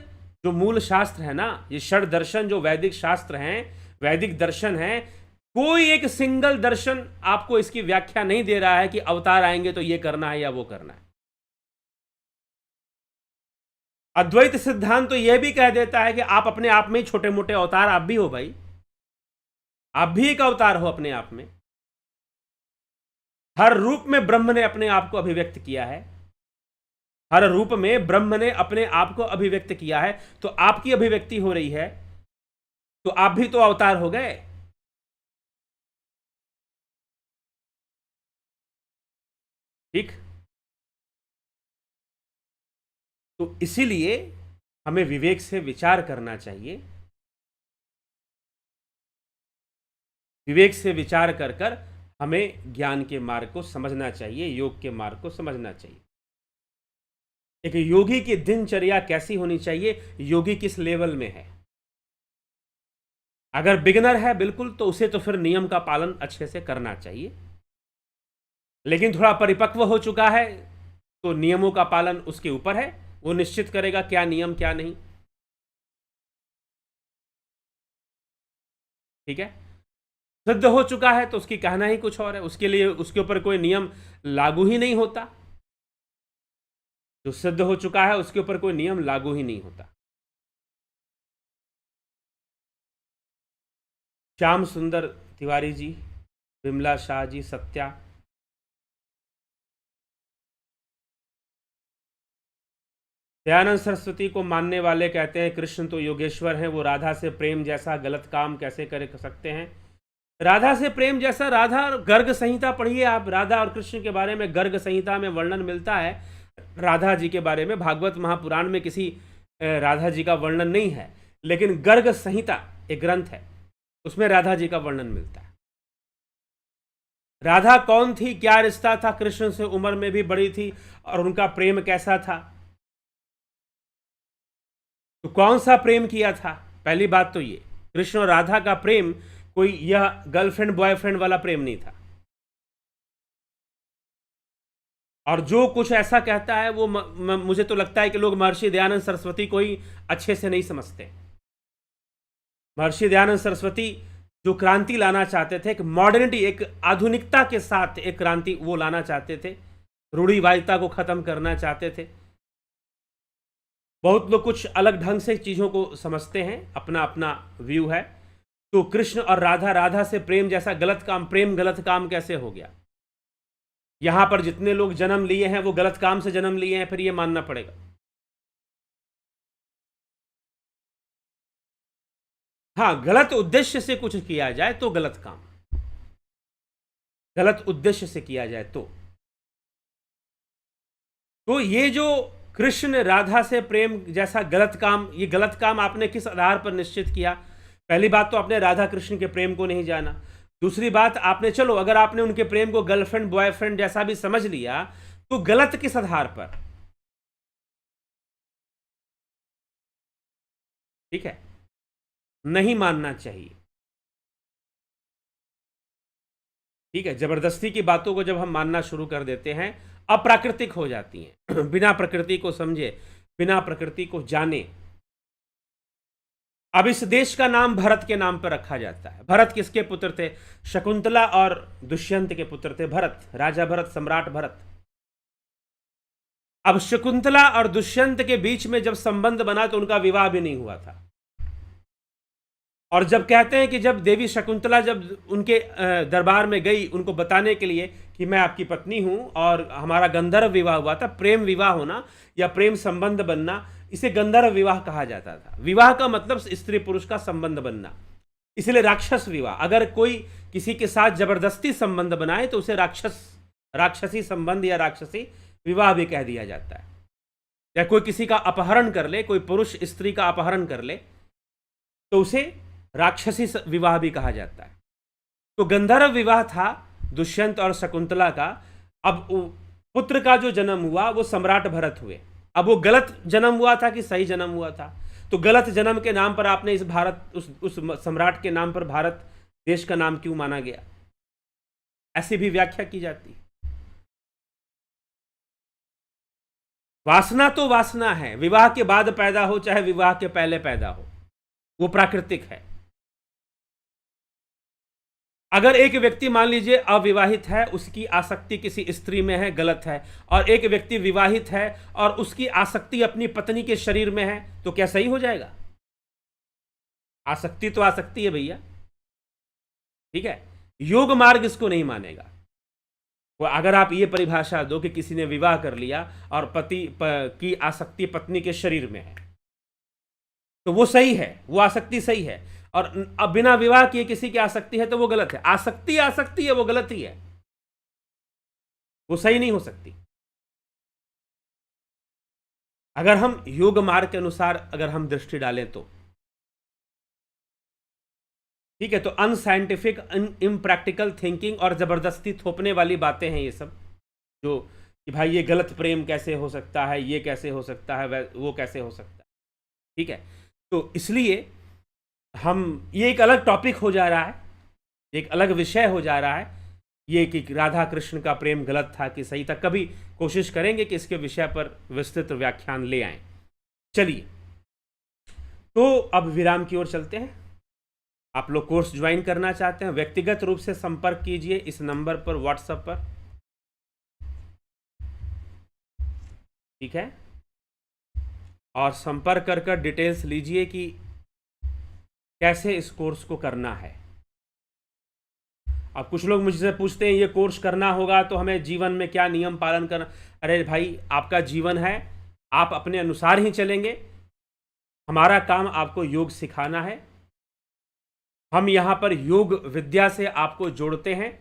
S1: जो मूल शास्त्र है ना, ये षड दर्शन जो वैदिक शास्त्र हैं, वैदिक दर्शन हैं, कोई एक सिंगल दर्शन आपको इसकी व्याख्या नहीं दे रहा है कि अवतार आएंगे तो ये करना है या वो करना है। अद्वैत सिद्धांत तो यह भी कह देता है कि आप अपने आप में ही छोटे मोटे अवतार आप भी हो भाई, आप भी एक अवतार हो अपने आप में। हर रूप में ब्रह्म ने अपने आप को अभिव्यक्त किया है, हर रूप में ब्रह्म ने अपने आप को अभिव्यक्त किया है, तो आपकी अभिव्यक्ति हो रही है तो आप भी तो अवतार हो गए। ठीक, तो इसीलिए हमें विवेक से विचार करना चाहिए, विवेक से विचार कर कर हमें ज्ञान के मार्ग को समझना चाहिए, योग के मार्ग को समझना चाहिए। एक योगी की दिनचर्या कैसी होनी चाहिए, योगी किस लेवल में है। अगर बिगिनर है बिल्कुल, तो उसे तो फिर नियम का पालन अच्छे से करना चाहिए, लेकिन थोड़ा परिपक्व हो चुका है तो नियमों का पालन उसके ऊपर है, वो निश्चित करेगा क्या नियम क्या नहीं। ठीक है, सिद्ध हो चुका है तो उसकी कहना ही कुछ और है, उसके लिए उसके ऊपर कोई नियम लागू ही नहीं होता। जो सिद्ध हो चुका है उसके ऊपर कोई नियम लागू ही नहीं होता। श्याम सुंदर तिवारी जी, विमला शाह जी, सत्या, दयानंद सरस्वती को मानने वाले कहते हैं कृष्ण तो योगेश्वर हैं, वो राधा से प्रेम जैसा गलत काम कैसे कर सकते हैं। राधा से प्रेम जैसा, राधा गर्ग संहिता पढ़िए आप, राधा और कृष्ण के बारे में गर्ग संहिता में वर्णन मिलता है। राधा जी के बारे में भागवत महापुराण में किसी राधा जी का वर्णन नहीं है, लेकिन गर्ग संहिता एक ग्रंथ है, उसमें राधा जी का वर्णन मिलता है। राधा कौन थी, क्या रिश्ता था, कृष्ण से उम्र में भी बड़ी थी, और उनका प्रेम कैसा था, तो कौन सा प्रेम किया था। पहली बात तो ये, कृष्ण और राधा का प्रेम कोई यह गर्लफ्रेंड बॉयफ्रेंड वाला प्रेम नहीं था। और जो कुछ ऐसा कहता है वो मुझे तो लगता है कि लोग महर्षि दयानंद सरस्वती को ही अच्छे से नहीं समझते। महर्षि दयानंद सरस्वती जो क्रांति लाना चाहते थे, एक मॉडर्निटी, एक आधुनिकता के साथ एक क्रांति वो लाना चाहते थे, रूढ़िवादिता को खत्म करना चाहते थे। बहुत लोग कुछ अलग ढंग से चीज़ों को समझते हैं, अपना अपना व्यू है। तो कृष्ण और राधा, राधा से प्रेम जैसा गलत काम, प्रेम गलत काम कैसे हो गया। यहां पर जितने लोग जन्म लिए हैं वो गलत काम से जन्म लिए हैं, फिर ये मानना पड़ेगा। हाँ, गलत उद्देश्य से कुछ किया जाए तो गलत काम, गलत उद्देश्य से किया जाए तो ये जो कृष्ण राधा से प्रेम जैसा गलत काम, ये गलत काम आपने किस आधार पर निश्चित किया। पहली बात तो आपने राधा कृष्ण के प्रेम को नहीं जाना। दूसरी बात, आपने, चलो अगर आपने उनके प्रेम को गर्लफ्रेंड बॉयफ्रेंड जैसा भी समझ लिया, तो गलत किस आधार पर। ठीक है, नहीं मानना चाहिए। ठीक है, जबरदस्ती की बातों को जब हम मानना शुरू कर देते हैं, अप्राकृतिक हो जाती हैं। बिना प्रकृति को समझे, बिना प्रकृति को जाने। अब इस देश का नाम भरत के नाम पर रखा जाता है। भरत किसके पुत्र थे, शकुंतला और दुष्यंत के पुत्र थे। भरत, राजा भरत, सम्राट भरत। अब शकुंतला और दुष्यंत के बीच में जब संबंध बना तो उनका विवाह भी नहीं हुआ था। और जब कहते हैं कि जब देवी शकुंतला जब उनके दरबार में गई उनको बताने के लिए कि मैं आपकी पत्नी हूं और हमारा गंधर्व विवाह हुआ था, प्रेम विवाह होना या प्रेम संबंध बनना, इसे गंधर्व विवाह कहा जाता था। विवाह का मतलब स्त्री पुरुष का संबंध बनना, इसलिए राक्षस विवाह। अगर कोई किसी के साथ जबरदस्ती संबंध बनाए तो उसे राक्षसी संबंध या राक्षसी विवाह भी कह दिया जाता है। या कोई किसी का अपहरण कर ले, कोई पुरुष स्त्री का अपहरण कर ले तो उसे राक्षसी विवाह भी कहा जाता है। तो गंधर्व विवाह था दुष्यंत और शकुंतला का। अब पुत्र का जो जन्म हुआ वो सम्राट भरत हुए। अब वो गलत जन्म हुआ था कि सही जन्म हुआ था, तो गलत जन्म के नाम पर आपने इस भारत उस सम्राट के नाम पर भारत देश का नाम क्यों माना गया, ऐसी भी व्याख्या की जाती है। वासना तो वासना है, विवाह के बाद पैदा हो चाहे विवाह के पहले पैदा हो, वो प्राकृतिक है। अगर एक व्यक्ति मान लीजिए अविवाहित है, उसकी आसक्ति किसी स्त्री में है, गलत है, और एक व्यक्ति विवाहित है और उसकी आसक्ति अपनी पत्नी के शरीर में है, तो क्या सही हो जाएगा? आसक्ति तो आसक्ति है भैया, ठीक है। योग मार्ग इसको नहीं मानेगा। अगर आप ये परिभाषा दो कि किसी ने विवाह कर लिया और की आसक्ति पत्नी के शरीर में है, तो वो सही है, वो आसक्ति सही है। और अब बिना विवाह किए किसी की आसक्ति है तो वो गलत है। आसक्ति आसक्ति है, वो गलत ही है, वो सही नहीं हो सकती। अगर हम योग मार्ग के अनुसार अगर हम दृष्टि डालें तो ठीक है। तो अनसाइंटिफिक, इम्प्रैक्टिकल थिंकिंग और जबरदस्ती थोपने वाली बातें हैं ये सब, जो कि भाई ये गलत प्रेम कैसे हो सकता है, ये कैसे हो सकता है, वो कैसे हो सकता है, ठीक है। तो इसलिए हम, ये एक अलग टॉपिक हो जा रहा है, एक अलग विषय हो जा रहा है ये कि राधा कृष्ण का प्रेम गलत था कि सही था। कभी कोशिश करेंगे कि इसके विषय पर विस्तृत व्याख्यान ले आएं। चलिए, तो अब विराम की ओर चलते हैं। आप लोग कोर्स ज्वाइन करना चाहते हैं, व्यक्तिगत रूप से संपर्क कीजिए इस नंबर पर, व्हाट्सएप पर, ठीक है। और संपर्क कर डिटेल्स लीजिए कि कैसे इस कोर्स को करना है। अब कुछ लोग मुझसे पूछते हैं ये कोर्स करना होगा तो हमें जीवन में क्या नियम पालन करना। अरे भाई, आपका जीवन है, आप अपने अनुसार ही चलेंगे। हमारा काम आपको योग सिखाना है। हम यहाँ पर योग विद्या से आपको जोड़ते हैं।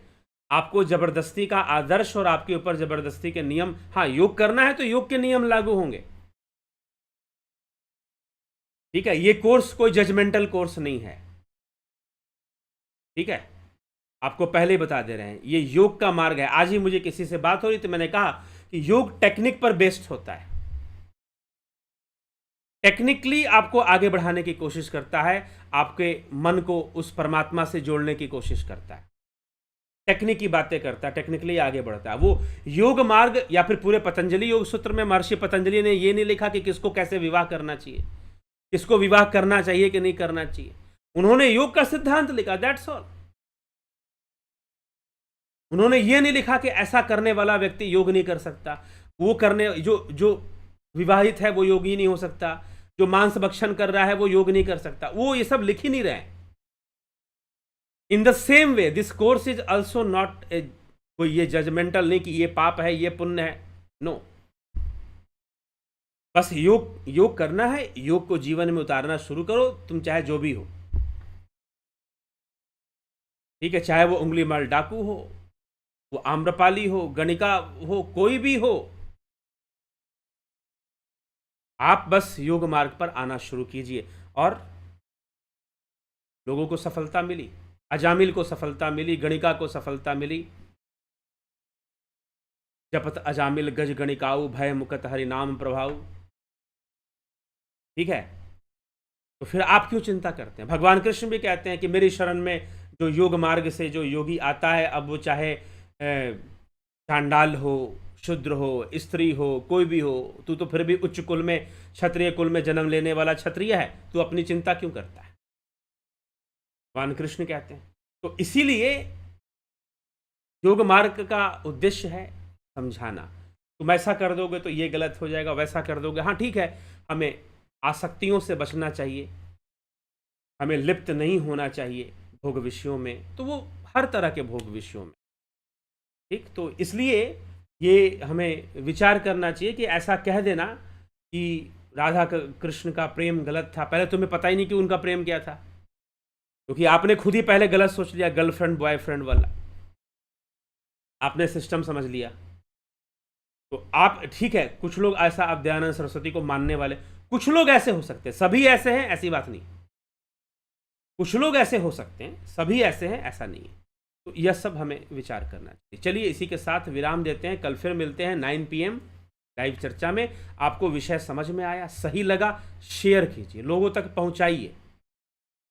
S1: आपको जबरदस्ती का आदर्श और आपके ऊपर जबरदस्ती के नियम, हाँ योग करना है तो योग के नियम लागू होंगे, ठीक है। ये कोर्स कोई जजमेंटल कोर्स नहीं है, ठीक है। आपको पहले ही बता दे रहे हैं, ये योग का मार्ग है। आज ही मुझे किसी से बात हो रही तो मैंने कहा कि योग टेक्निक पर बेस्ड होता है, टेक्निकली आपको आगे बढ़ाने की कोशिश करता है, आपके मन को उस परमात्मा से जोड़ने की कोशिश करता है, टेक्निक की बातें करता है, टेक्निकली आगे बढ़ता है। वो योग मार्ग या फिर पूरे पतंजलि योग सूत्र में महर्षि पतंजलि ने ये नहीं लिखा कि किसको कैसे विवाह करना चाहिए, किसको विवाह करना चाहिए कि नहीं करना चाहिए। उन्होंने योग का सिद्धांत लिखा, दैट्स ऑल। उन्होंने ये नहीं लिखा कि ऐसा करने वाला व्यक्ति योग नहीं कर सकता, वो करने जो विवाहित है वो योगी नहीं हो सकता, जो मांस भक्षण कर रहा है वो योग नहीं कर सकता। वो ये सब लिख ही नहीं रहे। In the same way this course is also not कोई ये जजमेंटल नहीं कि ये पाप है ये पुण्य है, नो। बस योग करना है, योग को जीवन में उतारना शुरू करो, तुम चाहे जो भी हो, ठीक है। चाहे वो उंगली माल डाकू हो, वो आम्रपाली हो, गणिका हो, कोई भी हो, आप बस योग मार्ग पर आना शुरू कीजिए। और लोगों को सफलता मिली, अजामिल को सफलता मिली, गणिका को सफलता मिली। जपत अजामिल गज गणिकाऊ, भय मुकत हरि नाम प्रभाऊ, ठीक है। तो फिर आप क्यों चिंता करते हैं? भगवान कृष्ण भी कहते हैं कि मेरी शरण में जो योग मार्ग से जो योगी आता है, अब वो चाहे चांडाल हो, शूद्र हो, स्त्री हो, कोई भी हो, तू तो फिर भी उच्च कुल में, क्षत्रिय कुल में जन्म लेने वाला क्षत्रिय है, तू अपनी चिंता क्यों करता है? भगवान कृष्ण कहते हैं। तो इसीलिए योग मार्ग का उद्देश्य है समझाना। तुम ऐसा कर दोगे तो ये गलत हो जाएगा, वैसा कर दोगे, हाँ ठीक है, हमें आसक्तियों से बचना चाहिए, हमें लिप्त नहीं होना चाहिए भोग विषयों में, तो वो हर तरह के भोग विषयों में, ठीक। तो इसलिए ये हमें विचार करना चाहिए कि ऐसा कह देना कि राधा कृष्ण का प्रेम गलत था, पहले तुम्हें पता ही नहीं कि उनका प्रेम क्या था, क्योंकि आपने खुद ही पहले गलत सोच लिया, गर्लफ्रेंड बॉयफ्रेंड वाला आपने सिस्टम समझ लिया। तो आप, ठीक है, कुछ लोग ऐसा, आप दयानंद सरस्वती को मानने वाले, कुछ लोग ऐसे हो सकते हैं, सभी ऐसे हैं ऐसी बात नहीं, कुछ लोग ऐसे हो सकते हैं, सभी ऐसे हैं ऐसा नहीं है। तो यह सब हमें विचार करना चाहिए। चलिए, इसी के साथ विराम देते हैं, कल फिर मिलते हैं 9 PM लाइव चर्चा में। आपको विषय समझ में आया, सही लगा, शेयर कीजिए, लोगों तक पहुंचाइए,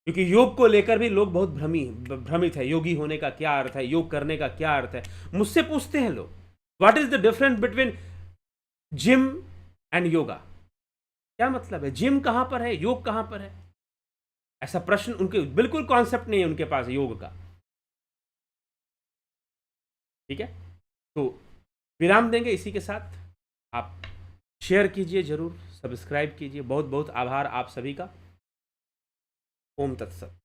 S1: क्योंकि योग को लेकर भी लोग बहुत भ्रमित है। योगी होने का क्या अर्थ है, योग करने का क्या अर्थ है, मुझसे पूछते हैं लोग, what is the difference between gym and yoga, क्या मतलब है, जिम कहां पर है, योग कहां पर है? ऐसा प्रश्न उनके, बिल्कुल कॉन्सेप्ट नहीं है उनके पास योग का। ठीक है, तो विराम देंगे इसी के साथ। आप शेयर कीजिए, ज़रूर सब्सक्राइब कीजिए। बहुत बहुत आभार आप सभी का। ओम तत्सत।